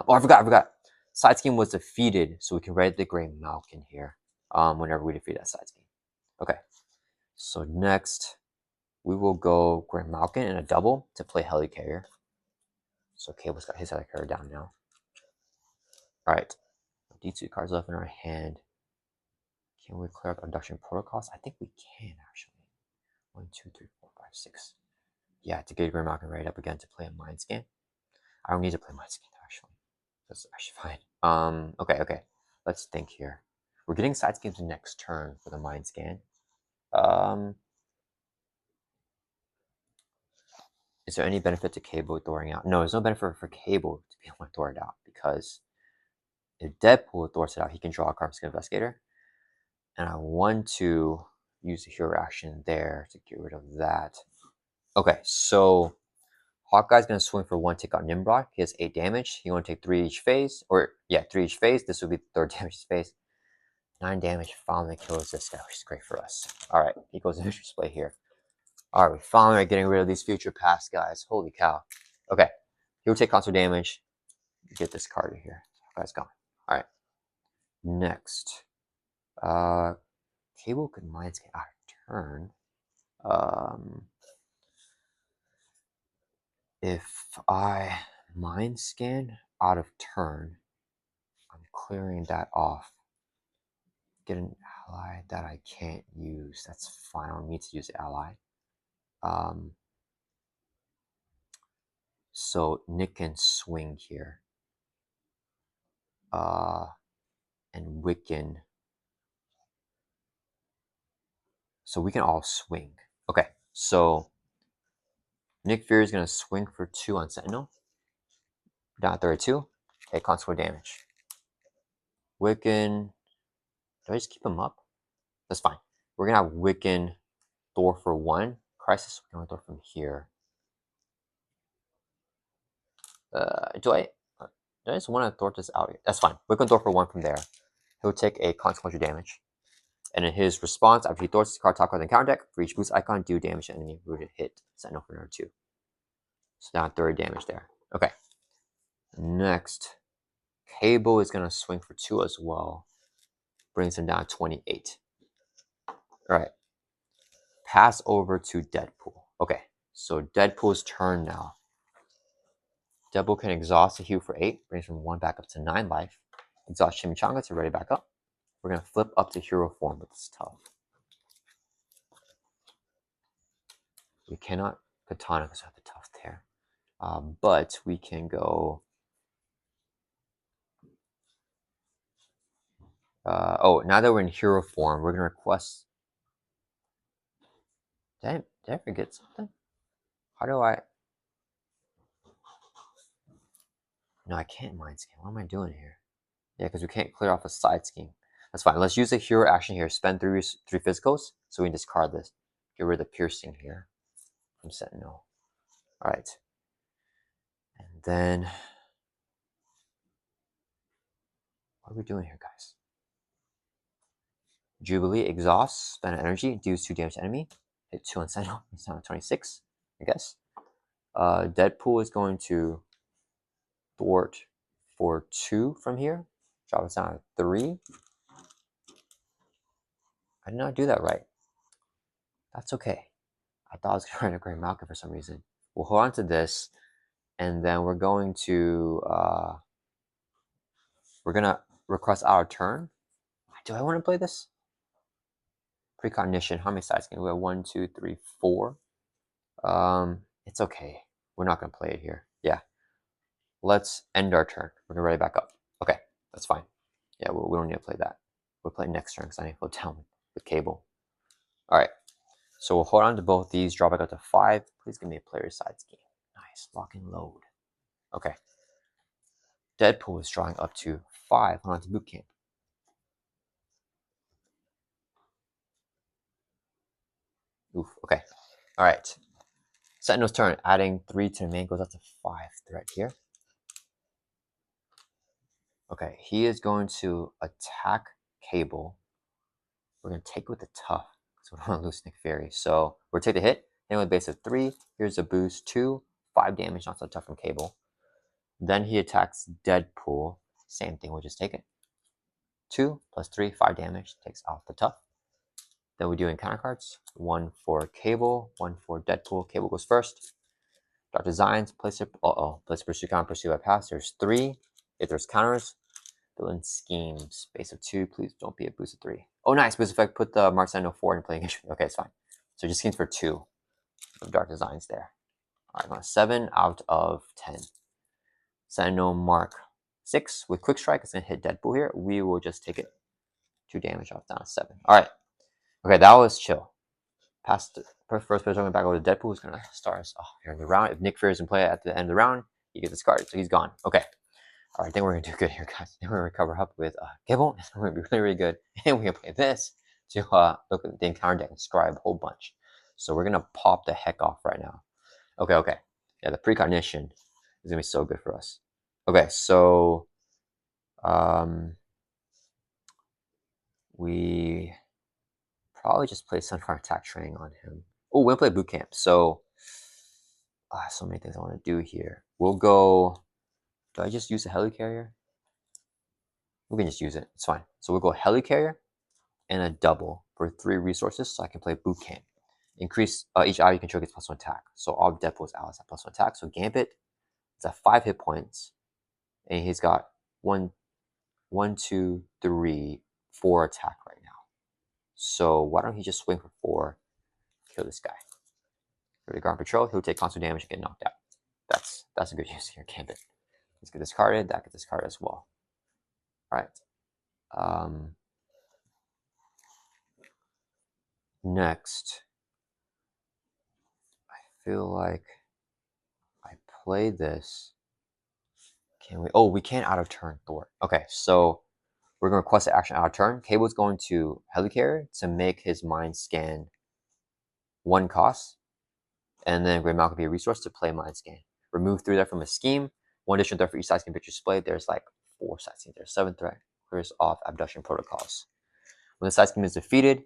Oh, I forgot. Side scheme was defeated, so we can write the Grey Malkin here. Whenever we defeat that side scheme. Okay. So next, we will go Grey Malkin in a double to play Helicarrier. So Cable's got his Helicarrier down now. Alright. D2 cards left in our hand. Can we clear up abduction protocols? I think we can actually. 1, 2, 3, 4, 5, 6. Yeah, to get Grey Malkin right up again to play a mind scan. I don't need to play mind scan actually. That's actually fine. Okay. Let's think here. We're getting side schemes next turn for the mind scan. Is there any benefit to Cable Thoring out? No, there's no benefit for Cable to be able to Thor it out because if Deadpool Thors it out, he can draw a card from Skill Investigator. And I want to use the hero action there to get rid of that. Okay, so Hawkeye's going to swing for 1, take out Nimrod. He has 8 damage. He want to take 3 each phase. Or, yeah, 3 each phase. This would be 3rd damage phase. 9 damage. Finally kills this guy, which is great for us. Alright, he goes into display here. Alright, we finally are getting rid of these future past guys. Holy cow. Okay, he will take console damage. Get this card here. guy's gone. All right. Next. Cable could mind scan out of turn. If I mind scan out of turn, I'm clearing that off. Get an ally that I can't use. That's fine. I don't need to use the ally. So Nick can swing here. And Wiccan. So we can all swing. Okay, so Nick Fury is going to swing for 2 on Sentinel. Down at 32. Okay, consequent damage. Wiccan. Do I just keep him up? That's fine. We're going to have Wiccan Thor for 1. Crisis, we can Thor from here. Do I just want to Thor this out here? That's fine. Wiccan Thor for 1 from there. He'll take a consequential damage. And in his response, after he thwarts his card top card in counter deck, for each boost icon, do damage to enemy rooted hit. Sentinel for number 2. So down 30 damage there. Okay. Next, Cable is going to swing for 2 as well. Brings him down 28. All right. Pass over to Deadpool. Okay. So Deadpool's turn now. Deadpool can exhaust a heal for 8. Brings from 1 back up to 9 life. Exhaust Chimichanga to ready back up. We're going to flip up to hero form, but it's tough. We cannot Katana because we have the tough tear. But we can go... now that we're in hero form, we're going to request... Did I forget something? How do I... No, I can't mind scan. What am I doing here? Yeah, because we can't clear off a side scheme. That's fine. Let's use a hero action here. Spend 3 physicals, so we can discard this. Get rid of the piercing here from Sentinel. All right. And then... What are we doing here, guys? Jubilee, exhaust, spend energy, deals 2 damage to enemy. Hit 2 on Sentinel. It's down to 26, I guess. Deadpool is going to thwart for 2 from here. Drop us down to 3. I did not do that right. That's okay. I thought I was going to run a Great Malcolm for some reason. We'll hold on to this, and then we're going to request our turn. Do I want to play this? Precognition. How many sides can we have? 1, 2, 3, 4. It's okay. We're not going to play it here. Yeah. Let's end our turn. We're going to ready back up. Okay, that's fine. Yeah, we don't need to play that. We'll play next turn because I need to go down with Cable. All right. So we'll hold on to both these. Draw back up to 5. Please give me a player side scheme. Nice. Lock and load. Okay. Deadpool is drawing up to 5. Hold on to boot camp. Oof. Okay. All right. Sentinel's turn. Adding 3 to the main goes up to 5 threat here. Okay. He is going to attack Cable. We're going to take with the tough because we don't want to lose Nick Fury. So we'll take the hit. And with a base of 3. Here's a boost 2. 5 damage. Not so tough from Cable. Then he attacks Deadpool. Same thing. We'll just take it. 2 plus 3. 5 damage. Takes off the tough. Then we do encounter cards. 1 for Cable, 1 for Deadpool. Cable goes first. Dark Designs, place it. Place pursue counter, pursue by pass. There's 3. If there's counters, villain schemes. Base of 2. Please don't be a boost of 3. Oh, nice. Boost effect. Put the Mark Sentinel 4 and play against. Okay, it's fine. So just schemes for 2 of Dark Designs there. All right, 7 out of 10. Sentinel Mark 6 with Quick Strike. It's going to hit Deadpool here. We will just take it 2 damage off down to 7. All right. Okay, that was chill. Past the first player going back over to Deadpool, who's going to start us off here in the round. If Nick Fury doesn't play at the end of the round, he gets discarded, so he's gone. Okay. All right, I think we're going to do good here, guys. Then we're going to recover up with Cable. We're going to be really, really good. And we're going to play this to look at the encounter deck and scribe a whole bunch. So we're going to pop the heck off right now. Okay. Yeah, the precognition is going to be so good for us. Okay, so we probably just play Sunfire Attack Training on him. Oh, we'll play Boot Camp. So, so many things I want to do here. We'll go... Do I just use the Helicarrier? We can just use it. It's fine. So we'll go Helicarrier and a double for 3 resources, so I can play Boot Camp. Increase each ally you control gets +1 attack. So all of Deadpool's allies have +1 attack. So Gambit is at 5 hit points, and he's got 1, 2, 3, 4 attack right now. So why don't he just swing for 4, kill this guy? For the guard patrol, he'll take constant damage and get knocked out. That's a good use here, Gambit. Let's get discarded. That gets discarded as well. All right. Next, I feel like I play this. Can we? Oh, we can't out of turn Thor. Okay, so we're going to request an action out of turn. Cable's going to Helicarrier to make his mind scan 1 cost, and then Grey Malcolm be a resource to play mind scan. Remove 3 threat from a scheme. 1 additional threat for each side scheme picture displayed. There's like 4 side schemes. There's 7 threat. Clears off abduction protocols. When the side scheme is defeated,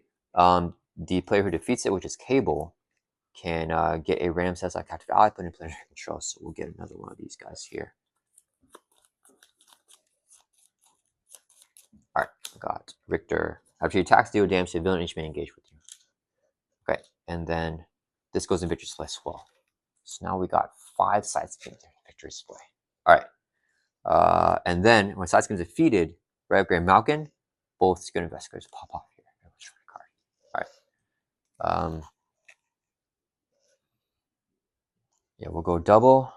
the player who defeats it, which is Cable, can get a random set aside captive ally put in player control. So we'll get another one of these guys here. Alright, got Richter. After you attack, deal damage to the villain each man engaged with you. Okay, and then this goes in victory display as well. So now we got 5 side schemes in victory display. Alright. And then when side scheme is defeated, Red Grey Malkin, both Skilled Investigators pop off here. Alright. Yeah, we'll go double,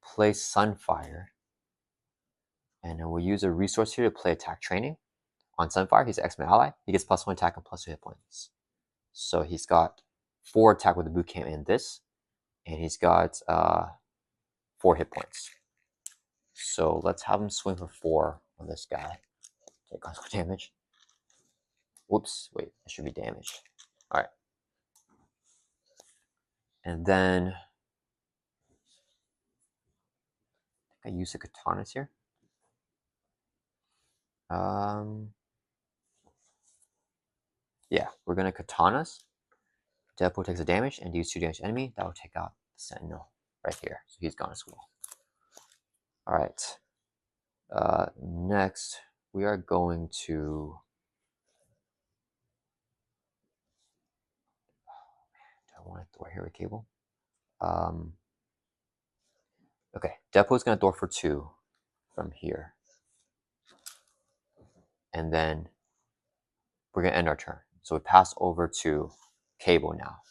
play Sunfire, and then we'll use a resource here to play attack training. On Sunfire, he's an X-Men ally. He gets +1 attack and +2 hit points. So he's got 4 attack with the boot camp in this, and he's got 4 hit points. So let's have him swing for 4 on this guy. Take consequence damage. Whoops, wait, that should be damage. All right. And then I use the katanas here. Yeah, we're gonna katanas. Deadpool takes a damage and deals 2 damage to enemy. That will take out the Sentinel right here. So he's gone as well. All right. Next, we are going to. Do I want to Thor here with Cable? Okay, Deadpool's gonna Thor for 2 from here, and then we're gonna end our turn. So we pass over to Cable now.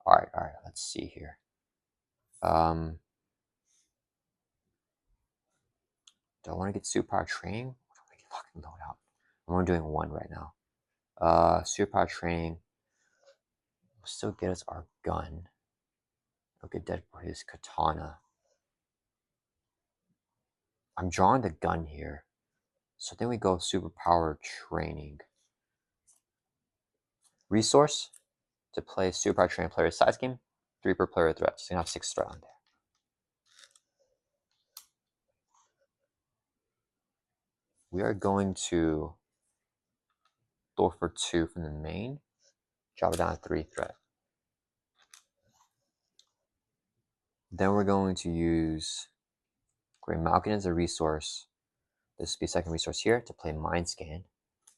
All right. Let's see here. Do I want to get superpower training? Or do I want to get fucking load out? I'm only doing 1 right now. Superpower training will still get us our gun. Look at Deadpool, his katana. I'm drawing the gun here. So then we go superpower training. Resource to play superpower training player side scheme. 3 per player threat. So you have 6 threat on there. We are going to Thor for 2 from the main. Drop it down to 3 threat. Then we're going to use Grey Malkin as a resource. This will be a second resource here to play Mind Scan.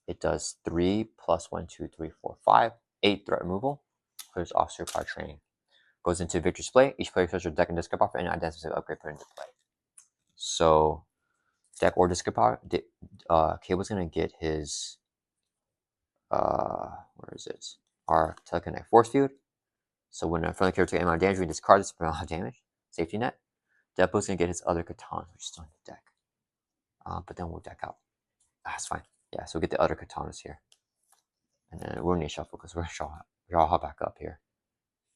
It does 3 plus 1, 2, 3, 4, 5, 8 threat removal. Clears off superpower training. Goes into victory display. Each player starts your deck and discard power for any identity upgrade put into play. So deck or discard power. Cable's gonna get his where is it? Our Telekinetic Force Field. So when a friendly character takes any amount of damage, we discard this amount of damage. Safety net. Deadpool's gonna get his other katana, which is still in the deck. But then we'll deck out. That's fine. Yeah, so we'll get the other katanas here. And then we'll need shuffle because we're gonna hop back up here.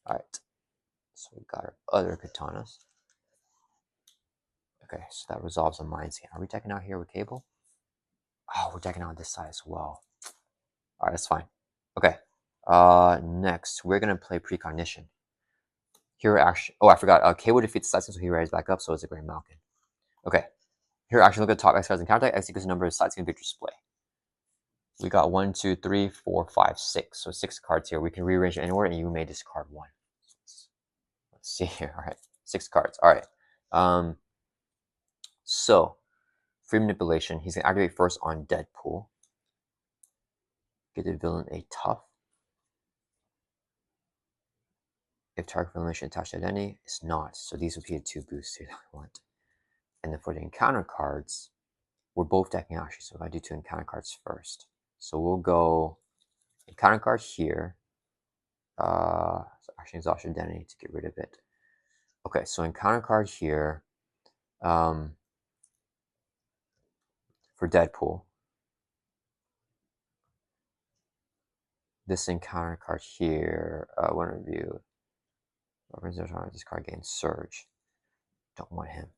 Alright. So we got our other katanas. Okay, so that resolves a mind scan. Are we decking out here with Cable? Oh, we're decking out on this side as well. Alright, that's fine. Okay. Next, we're gonna play Precognition. Hero action. Oh, I forgot. Cable defeats the side scheme, so he rises back up, so it's a Grey Malkin. Okay. Hero action, look at the top X cards and counter deck. X equals the number of side scheme victory display. We got 1, 2, 3, 4, 5, 6. So 6 cards here. We can rearrange it anywhere, and you may discard 1. Let's see here. All right, 6 cards. All right. So free manipulation. He's gonna activate first on Deadpool. Give the villain a tough. If target villain mission attached to identity, it's not. So these would be the 2 boosts here that we want. And then for the encounter cards, we're both decking actually. So if I do 2 encounter cards first. So we'll go encounter card here. So actually exhaust identity to get rid of it. Okay, so encounter card here. For Deadpool. This encounter card here, one review. This card gains Surge. Don't want him.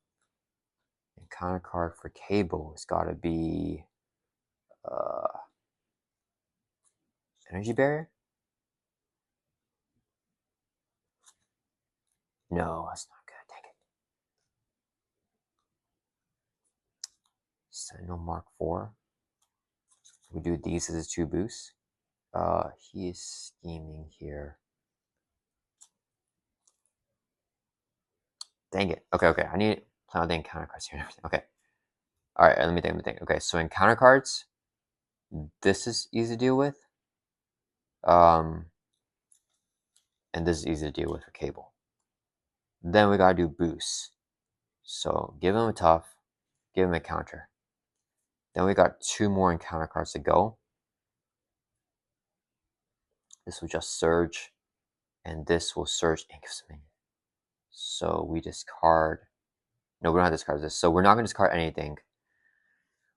Encounter card for Cable has got to be Energy Barrier? No, that's not good. Dang it. Sentinel Mark 4. We do these as 2 boosts. He is scheming here. Dang it. Okay. I need to plan out the encounter cards here and everything. Okay. Alright, let me think. Okay, so encounter cards. This is easy to deal with. And this is easy to deal with for Cable. Then we gotta do boosts. So give him a tough, give him a counter. Then we got 2 more encounter cards to go. This will just Surge, and this will Surge and give something. So we discard. No, we don't have to discard this. So we're not going to discard anything.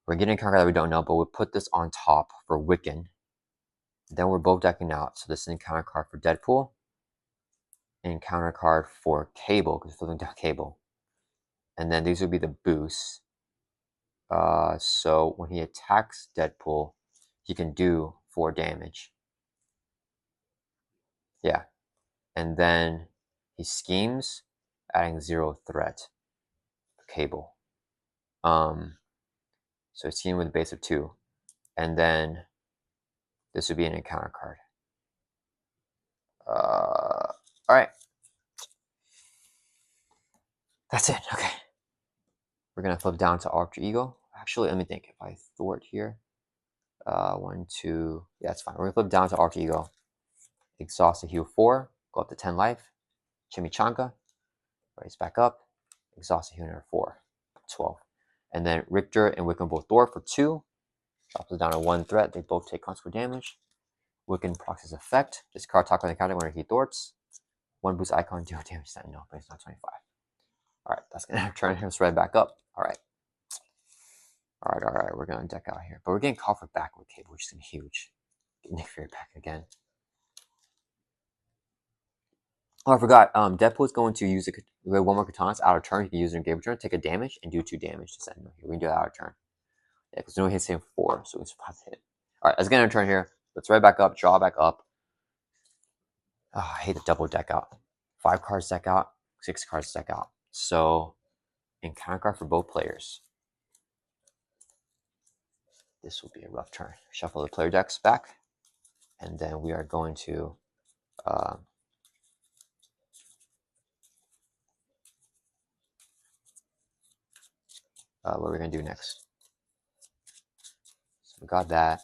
We're getting a encounter that we don't know, but we'll put this on top for Wiccan. Then we're both decking out. So this is an encounter card for Deadpool. An encounter card for Cable, because we're flipping down Cable. And then these would be the boosts. So when he attacks Deadpool, he can do 4 damage. Yeah. And then he schemes, adding 0 threat. Cable. So he's scheming with a base of 2. And then this would be an encounter card. Alright. That's it. Okay. We're gonna flip down to Alter Ego. Actually, let me think. If I thwart here. 1, 2. Yeah, that's fine. We're gonna flip down to Alter Ego. Exhaust to heal 4. Go up to 10 life. Chimichanga. Raise back up. Exhaust to heal another 4. 12. And then Richter and Wiccan both thwart for 2. Drops it down to 1 threat. They both take consequent damage. Wiccan procs his effect. Discard top on the counter when he thwarts. 1 boost icon, 0 damage Sentinel, but it's not 25. Alright, that's gonna turn him right back up. Alright. We're gonna deck out here. But we're getting called for back with Cable, which is gonna be huge. Get Nick Fury back again. Oh, I forgot. Deadpool is going to use we have 1 more Katanas out of turn. He can use it in game turn, take a damage, and do 2 damage to Sentinel here. We can do that out of turn. Yeah, because no hits him 4, so it's about to hit. Alright, let's get in turn here. Let's right back up, draw back up. Oh, I hate the double deck out. 5 cards deck out, 6 cards deck out. So, encounter card for both players. This will be a rough turn. Shuffle the player decks back, and then we are going to what we're going to do next. So we got that.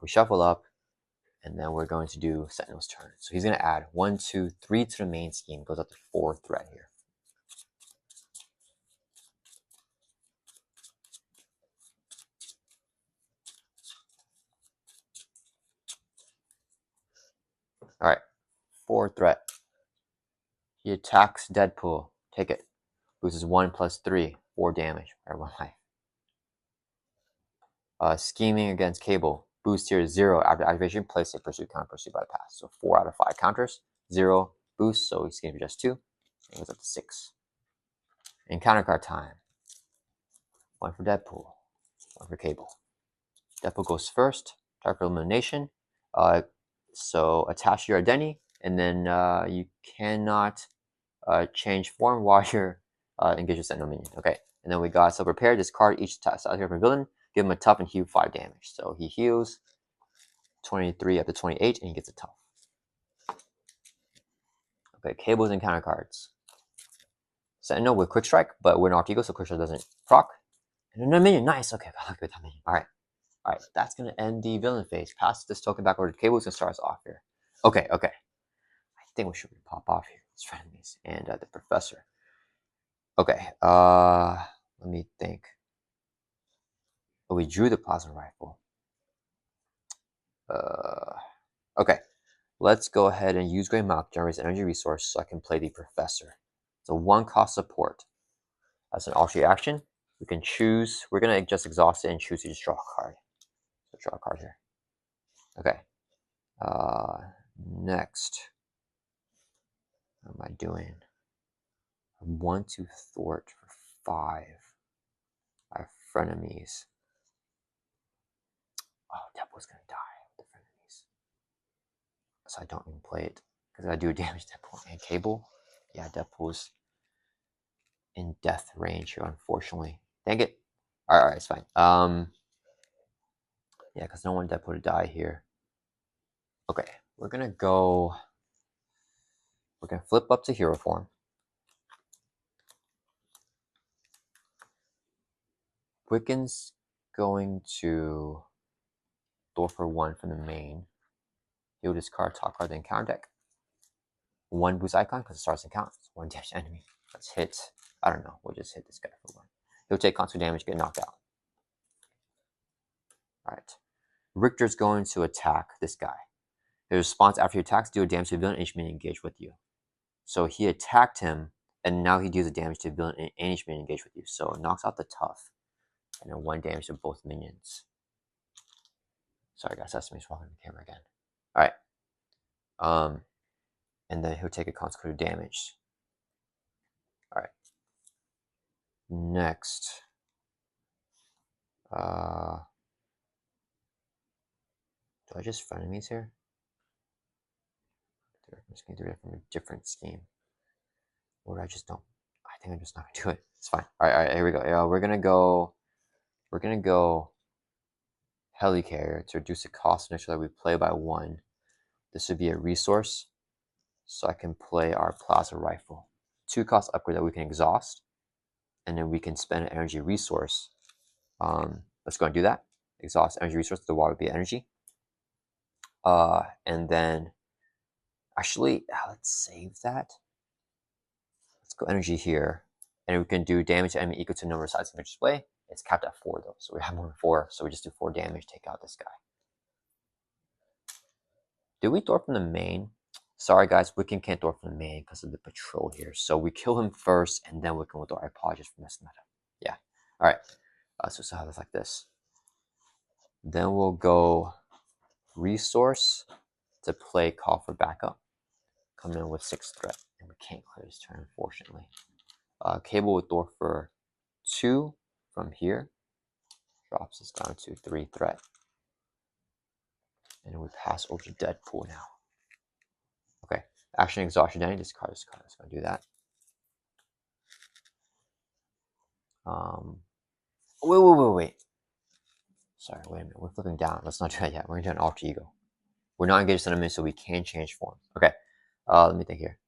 We shuffle up, and then we're going to do Sentinel's turn. So he's going to add 1, 2, 3 to the main scheme. Goes up to 4 threat here. Alright, 4 threat. He attacks Deadpool. Take it. Boosts 1 plus 3, 4 damage. Or 1 life. Scheming against Cable. Boost here 0 after activation. Place a pursuit counter pursued by pass. So 4 out of 5 counters. 0 boost, so he's scheming for just 2. And goes up to 6. Encounter card time. 1 for Deadpool. 1 for Cable. Deadpool goes first. Target for elimination. So attach your identity, and then you cannot change form while you're engaged with Sentinel minion. Okay, and then we got so prepare. Discard each target from villain. Give him a tough and heal 5 damage. So he heals 23 up to 28, and he gets a tough. Okay, Cable's encounter cards. Sentinel with Quick Strike, but we're not Alter Ego, so Quick Strike doesn't proc. And another minion. Nice. Okay, look at that minion. All right. All right. That's going to end the villain phase. Pass this token back over to Cable. It's going to start us off here. Okay, okay. I think we should pop off here. It's Frenemies and the Professor. Okay. Let me think. Oh, we drew the plasma rifle. Okay. Let's go ahead and use Grey Mouth, generates energy resource, so I can play the Professor. It's a 1-cost support. That's an alternate action. We can choose. We're gonna just exhaust it and choose to just draw a card. So draw a card here. Okay. Next. What am I doing? I want to thwart for 5. I have Frenemies. Oh, Deadpool's gonna die with the Frenemies. So I don't even play it. Because I do damage to Deadpool and Cable. Yeah, Deadpool's in death range here, unfortunately. Dang it. Alright, it's fine. Yeah, because I don't want Deadpool to die here. Okay, we're gonna flip up to hero form. Wiccan's going to door for 1 from the main. He'll discard top card, then counter deck. 1 boost icon because it starts and counts. 1 damage to enemy. Let's hit. I don't know. We'll just hit this guy for 1. He'll take constant damage, get knocked out. Alright. Richter's going to attack this guy. His response after he attacks, deal damage to the villain and each minion engaged with you. So he attacked him, and now he deals the damage to the villain and each minion engaged with you. So it knocks out the tough, and then 1 damage to both minions. Sorry guys, that's me walking the camera again. Alright. And then he'll take a consequential damage. Alright. Next. Do I just Frenemies here? I'm just going to do it from a different scheme. Or I just don't. I think I'm just not going to do it. It's fine. Alright, here we go. Yeah, we're going to go Helicarrier to reduce the cost and make sure that we play by 1. This would be a resource. So I can play our Plasma Rifle. 2-cost upgrade that we can exhaust. And then we can spend an energy resource. Let's go and do that. Exhaust energy resource. The water would be energy. And then, actually, let's save that. Let's go energy here. And we can do damage to enemy equal to the number of sides in the display. It's capped at 4 though. So we have more than 4. So we just do 4 damage, take out this guy. Did we throw from the main? Sorry guys, Wiccan can't throw from the main because of the patrol here. So we kill him first and then Wiccan will throw. I apologize for messing that up. Yeah. Alright. So we'll have this like this. Then we'll go resource to play call for backup. Come in with 6 threat. And we can't clear this turn, unfortunately. Cable with door for 2 from here. Drops us down to 3 threat. And we pass over to Deadpool now. Okay. Action exhaustion identity. Discard this card. Let's go do that. Wait. Sorry, wait a minute. We're flipping down. Let's not do that yet. We're going to do an alter ego. We're not engaged in a minute, so we can change form. Okay. Let me think here.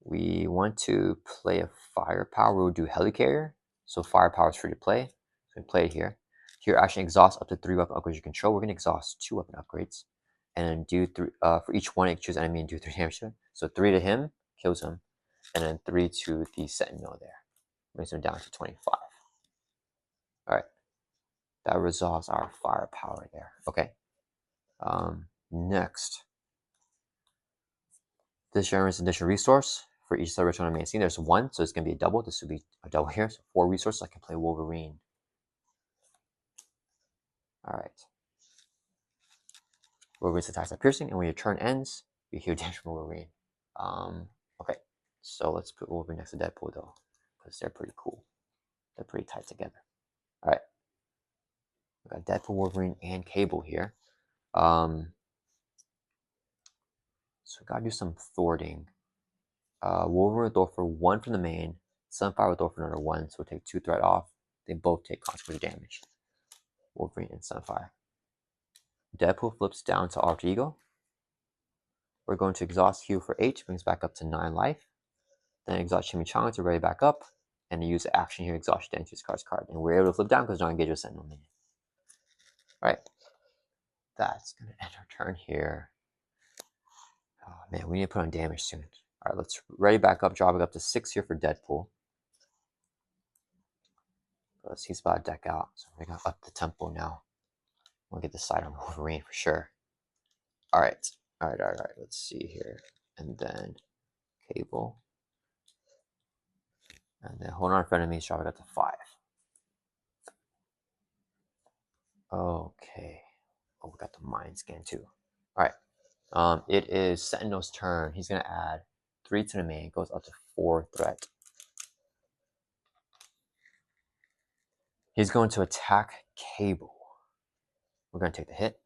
We want to play a firepower. We'll do Helicarrier. So firepower is free to play. So we play it here. Here, action exhaust up to 3 weapon upgrades you control. We're going to exhaust 2 weapon upgrades. And then do 3, for each one, you choose enemy and do 3 damage to him. So 3 to him, kills him. And then 3 to the Sentinel there. Brings him down to 25. Alright. That resolves our firepower there. Okay. Next. This generates additional resource. For each side return on main scene, there's 1, so it's going to be a double. This would be a double here. So 4 resources. I can play Wolverine. Alright. Wolverine's attacks are piercing, and when your turn ends, you heal damage from Wolverine. Okay. So let's put Wolverine next to Deadpool, though, because they're pretty cool. They're pretty tight together. Alright. We got Deadpool, Wolverine, and Cable here. So we gotta do some thwarting. Wolverine with door for 1 from the main. Sunfire with door for another 1, so we'll take 2 threat off. They both take consequential damage. Wolverine and Sunfire. Deadpool flips down to alter ego. We're going to exhaust heal for 8, brings back up to 9 life. Then exhaust Chimichanga to ready back up. and use the action here, exhaust damage to this card's card. And we're able to flip down because don't engage with Sentinel minion. Alright. That's gonna end our turn here. Oh man, we need to put on damage soon. Alright, let's ready back up, dropping up to 6 here for Deadpool. Because he's about to deck out. So we're gonna up the tempo now. We'll get the side on Wolverine for sure. Alright. Let's see here. And then Cable. And then hold on, Frenemies, dropping up to 5. Okay. Oh, we got the mind scan too. Alright. It is Sentinel's turn. He's gonna add 3 to the main, goes up to 4 threat. He's going to attack Cable. We're gonna take the hit.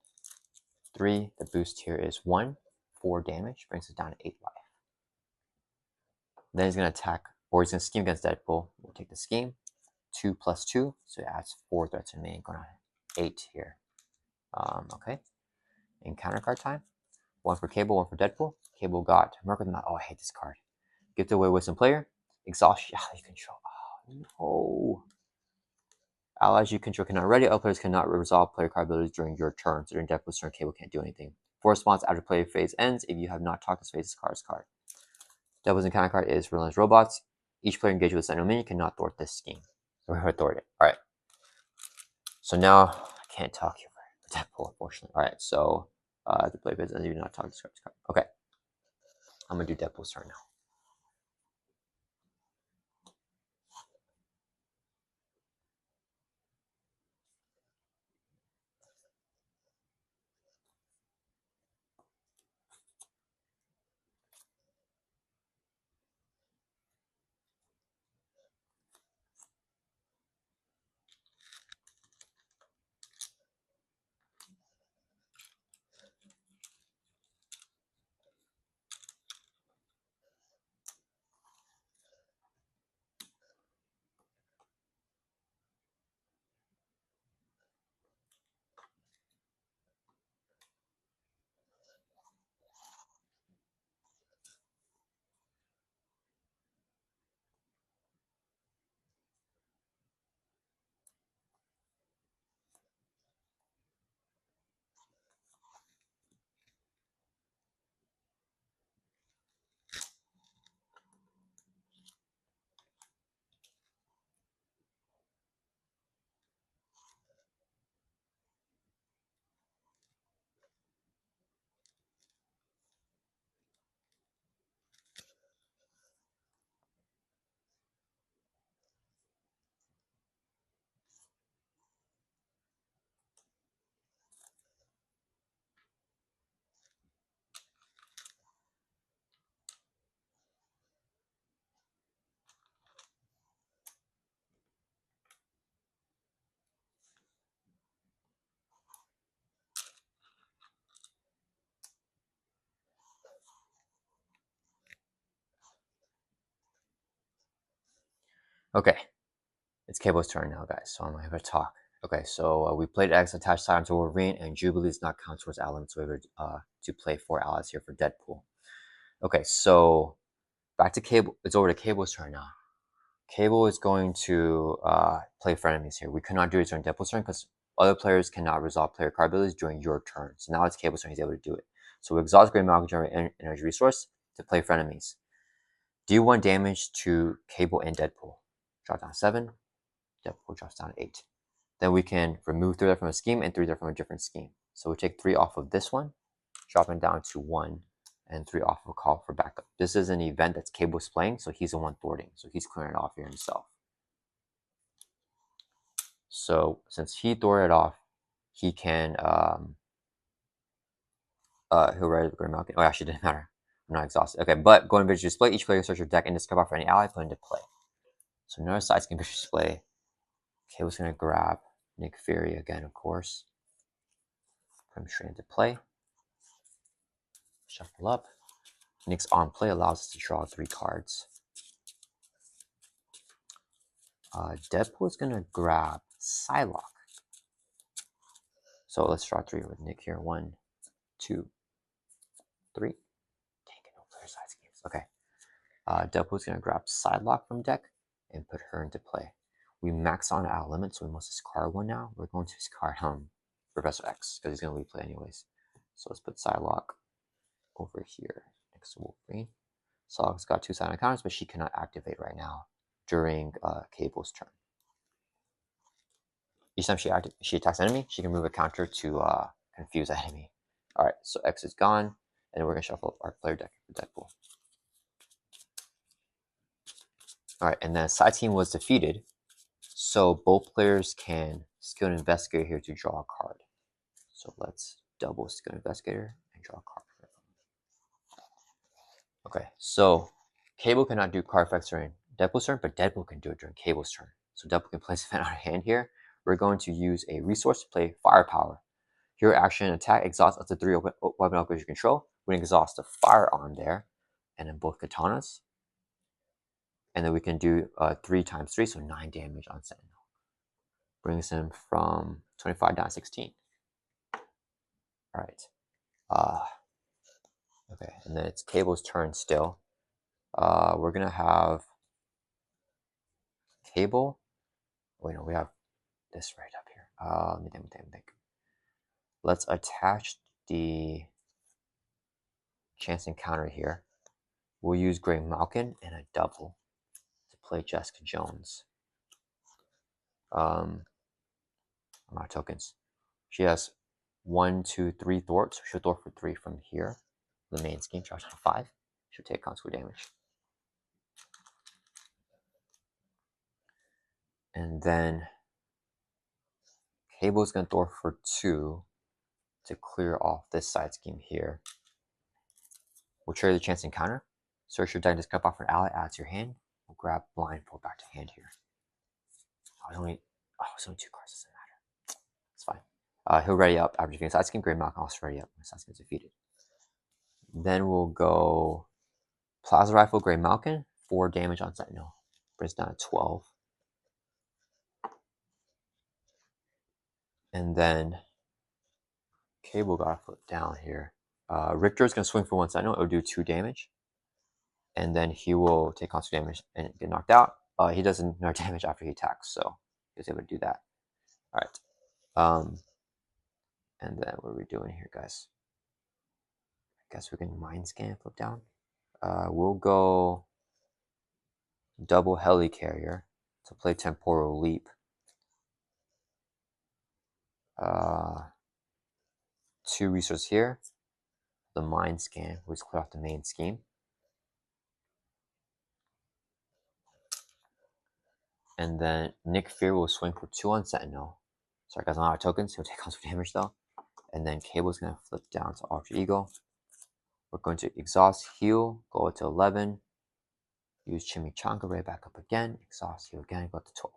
3, the boost here is 1, 4 damage, brings us down to 8 life. Then he's gonna attack, or he's gonna scheme against Deadpool. We'll take the scheme. 2 plus 2, so it adds 4 threats to the main, going on 8 here. Okay. In counter card time, 1 for Cable, 1 for Deadpool. Cable got Merc with Mouth. Oh, I hate this card. Give it away with some player. Exhaust you control. Oh no. Allies you control cannot ready. Other players cannot resolve player card abilities during your turn. So during Deadpool's turn, Cable can't do anything. For response after play phase ends, if you have not talked to space, this card. Devil's encounter card is Relentless Robots. Each player engaged with a Sentinel minion cannot thwart this scheme. So we're thwart it. Alright. So now I can't talk here for Deadpool, unfortunately. Alright, so the play phase ends, you do not talk to this card. Okay. I'm gonna do Deadpool's turn now. Okay. It's Cable's turn now, guys, so I'm going to talk. Okay, so we played X, attached Siren to Wolverine, and Jubilee does not count towards ally limits, so we have to play 4 allies here for Deadpool. Okay, so back to Cable. It's over to Cable's turn now. Cable is going to play Frenemies here. We cannot do it during Deadpool's turn because other players cannot resolve player card abilities during your turn. So now it's Cable's turn. He's able to do it. So we exhaust Great Malcolm generate energy resource to play Frenemies. Do 1 damage to Cable and Deadpool. Drop down 7. Deadpool drops down 8. Then we can remove 3 from a scheme and 3 from a different scheme. So we take 3 off of this one, dropping down to 1, and 3 off of a call for backup. This is an event that's Cable's playing, so he's the one thwarting. So he's clearing it off here himself. So since he thwarted it off, he can he'll ready the Grey Malkin. Oh, actually, it didn't matter. I'm not exhausted. Okay, but going to display, each player search your deck and discover for any ally put into play. So another side scheme display. Cable's gonna grab Nick Fury again, of course. Put him straight into play. Shuffle up. Nick's on play allows us to draw 3 cards. Deadpool is gonna grab Psylocke. So let's draw 3 with Nick here. 1, 2, 3. Dang it, no player side schemes. Okay. Deadpool's gonna grab Psylocke from deck and put her into play. We max on our limit, so we must discard one now. We're going to discard Professor X because he's going to replay anyways. So let's put Psylocke over here next to Wolverine. Psylocke's got 2 silent counters, but she cannot activate right now during Cable's turn. Each time she attacks enemy, she can move a counter to confuse the enemy. All right, so X is gone, and we're gonna shuffle our player deck for Deadpool. All right, and then side team was defeated, so both players can Skilled Investigator here to draw a card. So let's double Skilled Investigator and draw a card. Okay, so Cable cannot do card effects during Deadpool's turn, but Deadpool can do it during Cable's turn. So Deadpool can place an event on our hand here. We're going to use a resource to play Firepower. Hero action attack exhaust up to 3 weapon upgrades you control. We can exhaust a firearm there, and then both katanas. And then we can do 3 times 3, so 9 damage on Sentinel. Brings him from 25 down to 16. Alright. Okay, and then it's Cable's turn still. We're gonna have Cable. Wait, no, we have this right up here. Let me think. Let's attach the chance encounter here. We'll use Grey Malkin and a double to play Jessica Jones. Amount of tokens. She has 1, 2, 3 thwarts. So she'll thwart for 3 from here. The main scheme charge on 5. She'll take consequent damage. And then Cable's gonna thwart for 2 to clear off this side scheme here. We'll trigger the chance encounter. Search your deck, just cut off an ally, add to your hand. We'll grab Blindfold back to hand here. It's only 2 cards, doesn't matter. It's fine. He'll ready up after defeating side scheme. Grey Malkin also ready up when side scheme is defeated. Then we'll go Plasma Rifle, Grey Malkin, 4 damage on Sentinel. Brings down to 12. And then Cable got a foot down here. Richter's going to swing for 1 Sentinel. It'll do 2 damage. And then he will take constant damage and get knocked out. He does another damage after he attacks, so he was able to do that. Alright. And then what are we doing here, guys? I guess we can Mind Scan, flip down. We'll go double Helicarrier to play Temporal Leap. 2 resources here. The Mind Scan, which clear off the main scheme. And then Nick Fury will swing for 2 on Sentinel. Sorry guys, I'm out of tokens. He'll take constant damage though. And then Cable's going to flip down to Alter Ego. We're going to exhaust, heal, go to 11. Use Chimichanga, right back up again. Exhaust, heal again, go to 12.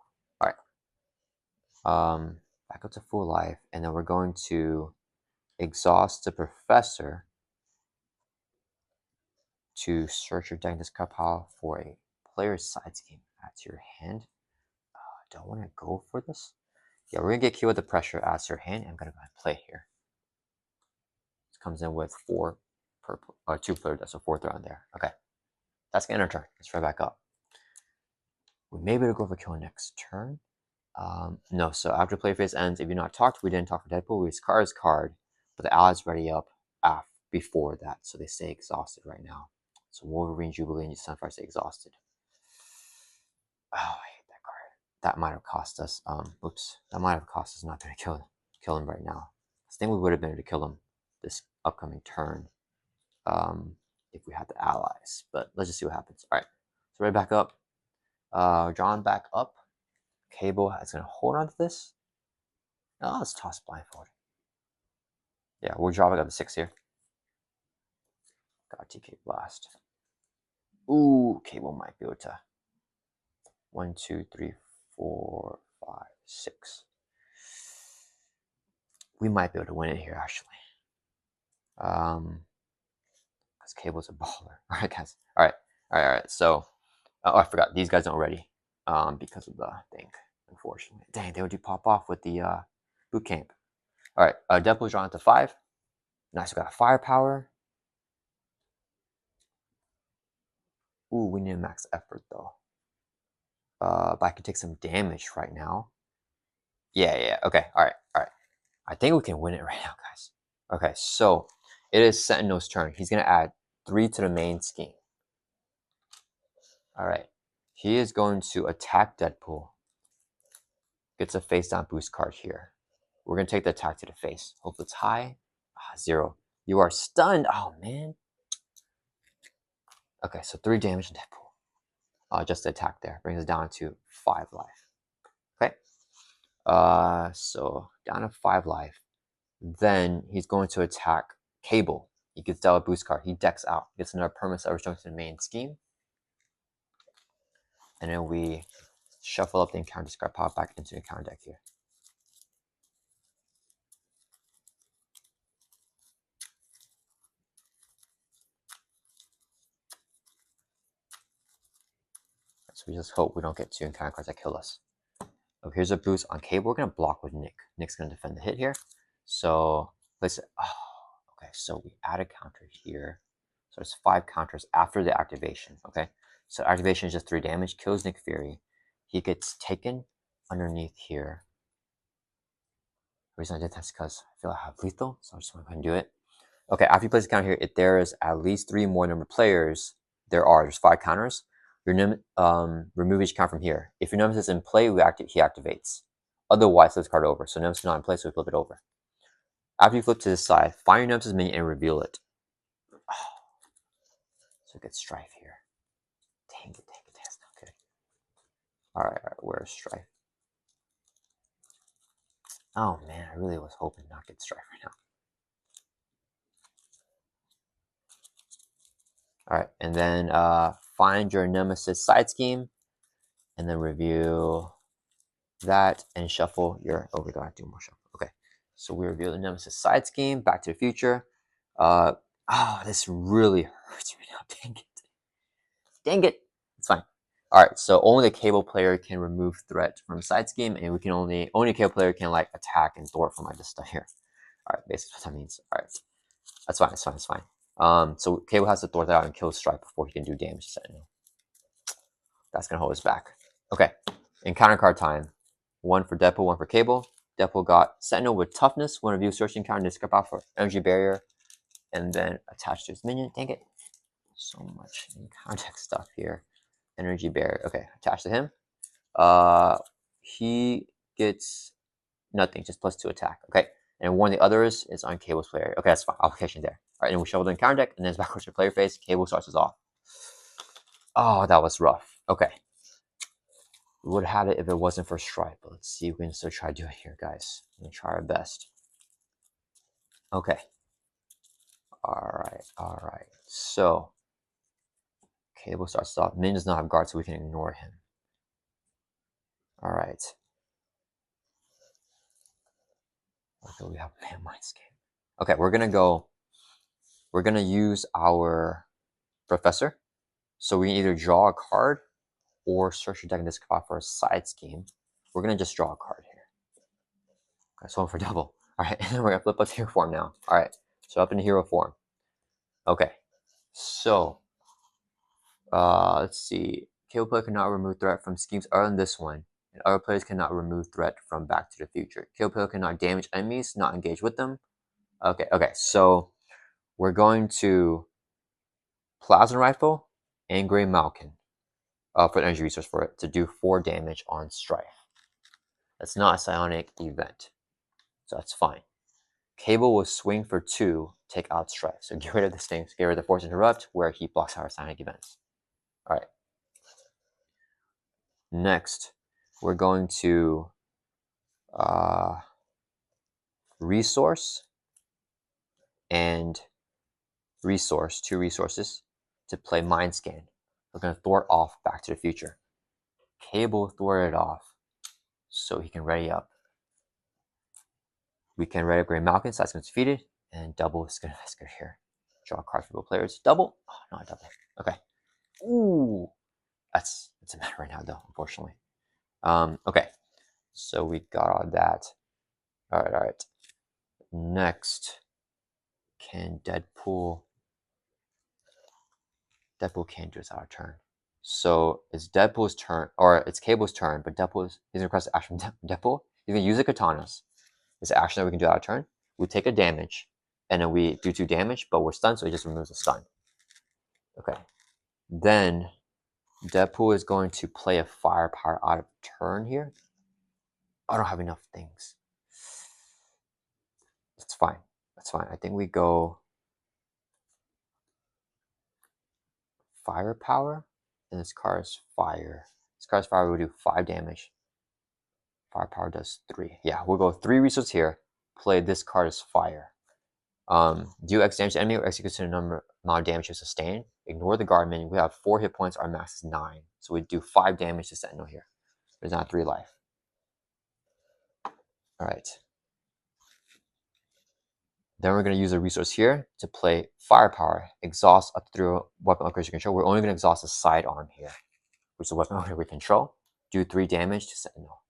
Alright. Back up to full life. And then we're going to exhaust the Professor to search your deck, discard pile for a player's side scheme. Add to your hand. Do I want to go for this? Yeah, we're going to get killed with the pressure, add to your hand. I'm going to go ahead and play here. This comes in with 4 purple, 2 player decks, so 4 throw on there. Okay. That's going to end our turn. Let's try back up. We may be able to go for kill next turn. No, so after play phase ends, if you're not talked, we didn't talk for Deadpool. We discard his card, but the allies ready up before that, so they stay exhausted right now. So Wolverine, Jubilee, and Sunfire stay exhausted. Oh, I hate that card. That might have cost us. Oops, that might have cost us not to kill him right now. I think we would have been able to kill him this upcoming turn, if we had the allies. But let's just see what happens. All right, so right back up. Drawn back up. Cable is going to hold on to this. Oh, let's toss Blindfold. Yeah, we'll draw back up to 6 here. Got TK Blast. Ooh, Cable might be able to. 1, 2, 3, 4, 5, 6. We might be able to win it here, actually. Because Cable's a baller. All right, guys. All right. So, I forgot. These guys aren't ready because of the thing, unfortunately. Dang, they would pop off with the boot camp. All right, Deadpool's drawn to 5. Nice, we got Firepower. Ooh, we need a max effort, though. But I can take some damage right now. Yeah. Okay. All right. I think we can win it right now, guys. Okay, so it is Sentinel's turn. He's gonna add 3 to the main scheme. All right. He is going to attack Deadpool. Gets a face down boost card here. We're gonna take the attack to the face. Hope it's high. 0. You are stunned. Oh man. Okay, so 3 damage to Deadpool. Just the attack there brings us down to 5 life. Okay. So down to 5 life. Then he's going to attack Cable. He gets dealt a boost card. He decks out. Gets another permanent that returns to the main scheme. And then we shuffle up the encounter discard power back into the encounter deck here. So we just hope we don't get 2 encounter cards that kill us. Okay, here's a boost on Cable. We're gonna block with Nick. Nick's gonna defend the hit here. So place it. Oh, okay, so we add a counter here. So it's 5 counters after the activation. Okay, so activation is just 3 damage. Kills Nick Fury. He gets taken underneath here. The reason I did that's because I feel I have lethal, so I just want to go ahead and do it. Okay, after you place a counter here, if there is at least 3 more number of players, there's 5 counters. Remove each count from here. If your nemesis is in play, he activates. Otherwise, flip this card over. So nemesis is not in play, so we flip it over. After you flip to this side, find your nemesis minion and reveal it. So get Strife here. Dang it, that's not good. Alright, where's Strife? Oh man, I really was hoping not get Strife right now. Alright, and then find your nemesis side scheme, and then review that and shuffle your. Oh, we don't have to do more shuffle. Okay, so we reveal the nemesis side scheme. Back to the Future. This really hurts right now. Dang it. It's fine. All right, so only the Cable player can remove threat from side scheme, and we can only Cable player can like attack and thwart from like this stuff here. All right, basically what that means. All right, that's fine. So Cable has to thwart that out and kill Strike before he can do damage to Sentinel. That's gonna hold us back. Okay, encounter card time. 1 for Deadpool, 1 for Cable. Deadpool got Sentinel with Toughness. One review search encounter, discard out for Energy Barrier, and then attached to his minion. Dang it. So much in context stuff here. Energy Barrier. Okay, attached to him. He gets nothing, just +2 attack. Okay, and one of the others is on Cable's player. Okay, that's fine. Application there. All right, and we shuffle the encounter deck, and then it's backwards to player face. Cable starts us off. Oh, that was rough. Okay. We would have had it if it wasn't for Stripe, but let's see if we can still try to do it here, guys. We're gonna try our best. Okay. Alright. So Cable starts off. Min does not have guard, so we can ignore him. Alright. Okay, we have Man Mindscape. Okay, we're gonna use our Professor. So we can either draw a card or search your deck and discard for a side scheme. We're gonna just draw a card here. Okay, so 1 for double. Alright, and then we're gonna flip up to hero form now. Alright, so up in hero form. Okay, so let's see. Cable player cannot remove threat from schemes other than this one, and other players cannot remove threat from Back to the Future. Cable player cannot damage enemies, not engage with them. Okay, so we're going to Plasma Rifle and Grey Malkin for the energy resource for it to do 4 damage on Strife. That's not a psionic event, so that's fine. Cable will swing for 2, take out Strife. So get rid of this thing. Get rid of the Force Interrupt, where he blocks our psionic events. All right. Next, we're going to resource and resource, 2 resources to play Mind Scan. We're going to thwart off Back to the Future. Cable thwarted off so he can ready up. We can ready up Grey Malkin, so that's going to be defeated, and double is going to here. Draw a card for both players. Double? Oh, not double. Okay. Ooh. That's a matter right now, though, unfortunately. Okay. So we got all that. All right. Next, can Deadpool can't do it our turn. So it's Deadpool's turn, or it's Cable's turn, but he's gonna request action from Deadpool. He's gonna use the katanas. It's an action that we can do out of turn. We take a damage, and then we do 2 damage, but we're stunned, so he just removes the stun. Okay. Then Deadpool is going to play a firepower out of turn here. I don't have enough things. That's fine. That's fine. I think we go firepower, and this card is fire. This card's fire will do 5 damage. Firepower does 3. Yeah, we'll go 3 resources here. Play this card as fire. Do X damage to enemy or execute the amount of damage you sustain. Ignore the guard minion. We have 4 hit points. Our max is 9. So we do 5 damage to Sentinel here. There's not 3 life. Alright. Then we're going to use a resource here to play firepower. Exhaust up through weapon upgrades you control. We're only going to exhaust the sidearm here, which is a weapon upgrade we control. Do 3 damage to Sentinel.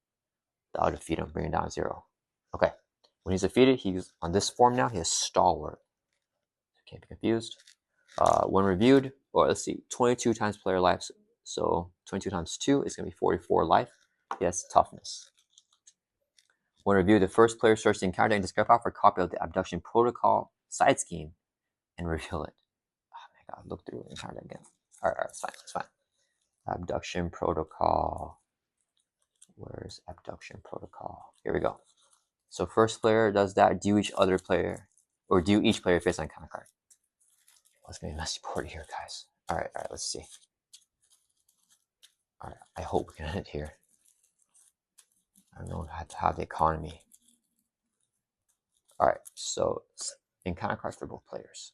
That'll defeat him, bring him down to 0. Okay. When he's defeated, he's on this form now. He has Stalwart. Can't be confused. When reviewed, or let's see, 22 times player life. So 22 times 2 is going to be 44 life. He has toughness. When reviewed, the first player searches the encounter and discover for a copy of the abduction protocol side scheme and reveal it. Oh my god, look through the encounter again. Alright, it's fine, it's fine. Abduction protocol. Where's abduction protocol? Here we go. So first player does that. Do each player face on encounter card. Let's make a messy board here, guys. Alright, let's see. Alright, I hope we can end it here. I don't know how to have the economy. Alright, so encounter cards for both players.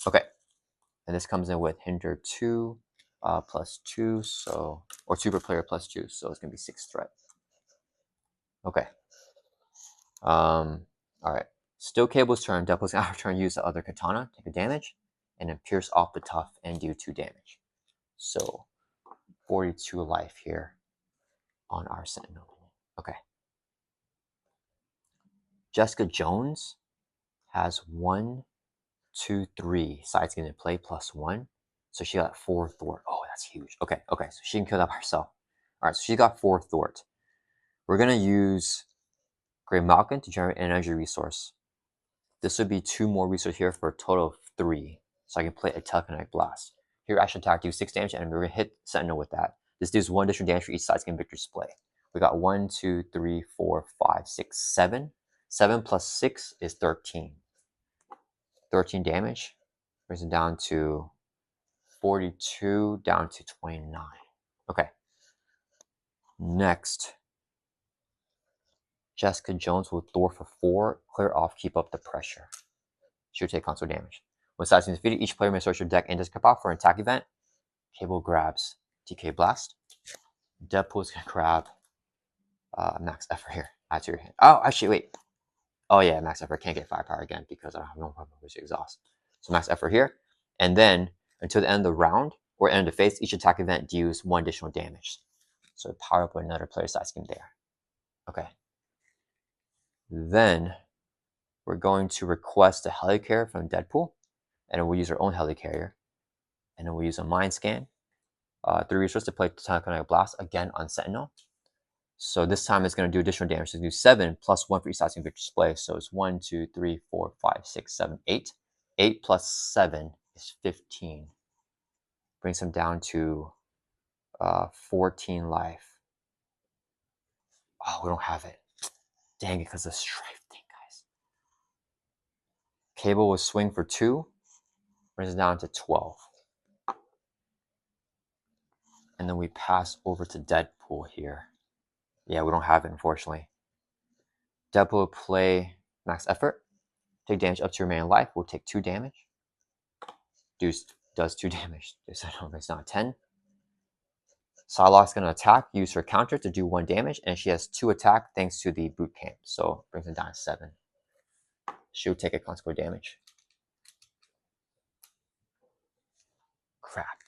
Okay. And this comes in with hinder 2 plus 2, so, or 2 per player plus 2, so it's gonna be 6 threat. Okay. Alright. Still Cable's turn. Deadpool's gonna have turn use the other katana, take a damage, and then pierce off the tough and do 2 damage. So 42 life here on our Sentinel. Okay. Jessica Jones has 1, 2, 3 sides in play plus 1. So she got 4 thwart. Oh, that's huge. Okay, so she can kill that by herself. Alright, so she got 4 thwart. We're gonna use Grey Malkin to generate an energy resource. This would be 2 more resources here for a total of 3. So I can play a telekinetic blast. Here, action attack, do 6 damage, and we're gonna hit Sentinel with that. This does 1 additional damage for each side skin victory display. We got 1, 2, 3, 4, 5, 6, 7. 7 plus 6 is 13. 13 damage. Brings it down to 42, down to 29. Okay. Next. Jessica Jones will Thor for 4. Clear off, keep up the pressure. She'll take console damage. When side is defeated, each player may search their deck and discard out for an attack event. Cable grabs DK Blast. Deadpool's gonna grab max effort here. Add to your hand. Oh, actually, wait. Oh yeah, max effort. Can't get firepower again because I don't have no weapon to exhaust. So max effort here. And then until the end of the round or end of the phase, each attack event deals 1 additional damage. So power up with another player side scheme there. Okay. Then we're going to request a helicarrier from Deadpool. And then we'll use our own helicarrier. And then we'll use a mind scan. 3 resources to play Telekinetic Blast again on Sentinel. So this time it's going to do additional damage. So do 7 plus 1 for each side victory display. So it's 1, 2, 3, 4, 5, 6, 7, 8. 8 plus 7 is 15. Brings him down to 14 life. Oh, we don't have it. Dang it, because of the strife thing, guys. Cable will swing for 2. Brings it down to 12. And then we pass over to Deadpool here. Yeah, we don't have it, unfortunately. Deadpool will play max effort. Take damage up to remaining life. We'll take 2 damage. Does 2 damage. It's not 10. Psylocke's going to attack. Use her counter to do 1 damage. And she has 2 attack thanks to the boot camp. So brings it down to 7. She'll take a consequent damage. Crap.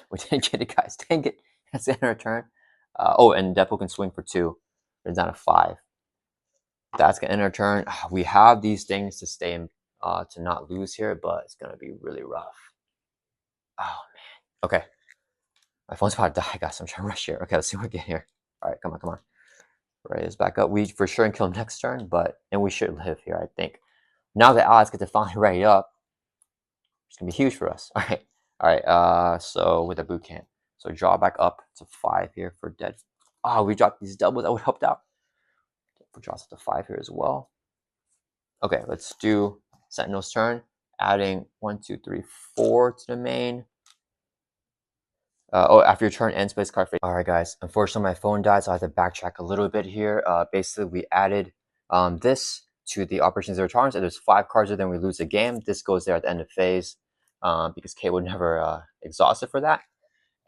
We didn't get it, guys. Dang it. That's the end of our turn. Oh, and Deadpool can swing for 2. Brings down to 5. That's going to end our turn. We have these things to stay in, to not lose here, but it's going to be really rough. Oh, man. Okay. My phone's about to die, guys. I'm trying to rush here. Okay, let's see what we get here. All right, come on, come on. Ready this back up. We for sure can kill him next turn, and we should live here, I think. Now the allies get to finally ready up. It's gonna be huge for us. All right, all right. So with the boot camp, so draw back up to 5 here for dead. Oh, we dropped these doubles. That would help out. We draws up to 5 here as well. Okay, let's do Sentinel's turn. Adding 1, 2, 3, 4 to the main. After your turn, end space card face. All right, guys. Unfortunately, my phone died, so I have to backtrack a little bit here. Basically, we added this to the Operation Zero Tolerance. If there's 5 cards there, then we lose a game. This goes there at the end of phase because Cable never exhausted for that.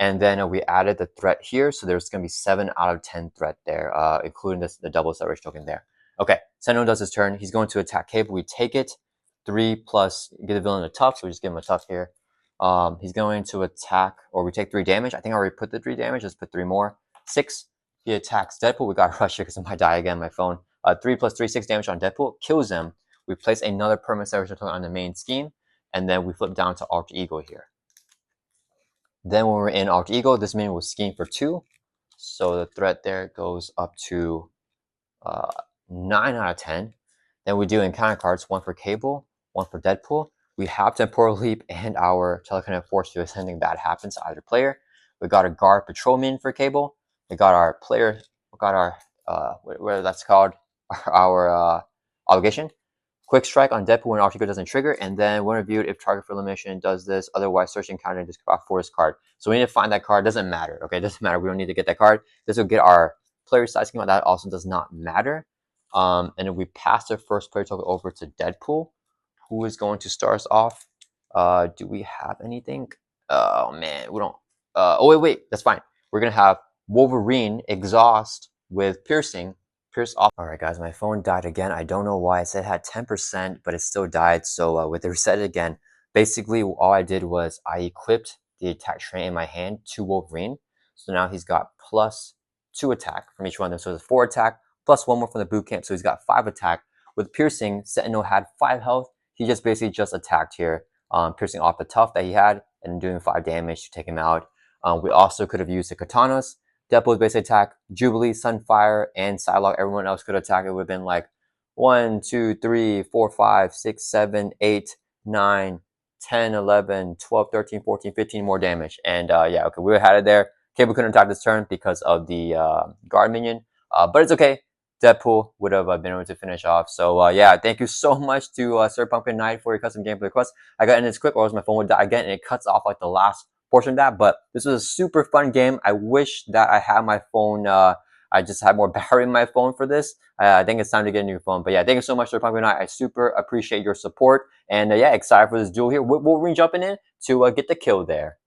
And then we added the threat here, so there's going to be 7 out of 10 threat there, including the double acceleration token there. Okay, Sentinel does his turn. He's going to attack Cable. We take it. 3 plus, give the villain a tough, so we just give him a tough here. He's going to attack, or we take 3 damage. I think I already put the 3 damage. Let's put 3 more. 6. He attacks Deadpool. We got to rush it because it might die again. My phone. 3 plus 3, 6 damage on Deadpool. Kills him. We place another permanent acceleration token on the main scheme, and then we flip down to Alter Ego here. Then when we're in Alter Ego, this minion will scheme for 2. So the threat there goes up to 9 out of 10. Then we do encounter cards, 1 for Cable, 1 for Deadpool. We have Temporal Leap and our Telekinetic Force if something bad happens to either player. We got a Guard Patrol Minion for Cable. We got our player, we got our, what that's called, our Obligation. Quick Strike on Deadpool when Alter Ego doesn't trigger, and then when reviewed, if target for elimination does this, otherwise search encounter and just for this card. So we need to find that card. Doesn't matter, okay? Doesn't matter. We don't need to get that card. This will get our player side scheme. That also does not matter. And then we pass the first player token over to Deadpool, who is going to start us off. Do we have anything? Oh man, we don't. Oh wait, that's fine. We're gonna have Wolverine exhaust with piercing. Pierce off. All right, guys, my phone died again. I don't know why. It said it had 10%, but it still died. So with the reset it again, basically all I did was I equipped the attack train in my hand to Wolverine. So now he's got +2 attack from each one of them. So it's 4 attack plus 1 more from the boot camp. So he's got 5 attack. With piercing, Sentinel had 5 health. He just basically just attacked here, piercing off the tough that he had and doing 5 damage to take him out. We also could have used the katanas. Deadpool's basic attack, Jubilee, Sunfire, and Psylocke. Everyone else could attack. It would have been like 1, 2, 3, 4, 5, 6, 7, 8, 9, 10, 11, 12, 13, 14, 15 more damage. And yeah, okay, we had it there. Cable couldn't attack this turn because of the guard minion, but it's okay. Deadpool would have been able to finish off. So yeah, thank you so much to SirPumpkinKnight for your custom gameplay request. I got in this quick, or else my phone would die again, and it cuts off like the last portion of that. But this was a super fun game. I wish that I had my phone. I just had more battery in my phone for this. I think it's time to get a new phone. But yeah, thank you so much, SirPumpkinKnight. I super appreciate your support, and yeah, excited for this duel here. We'll be jumping in to get the kill there.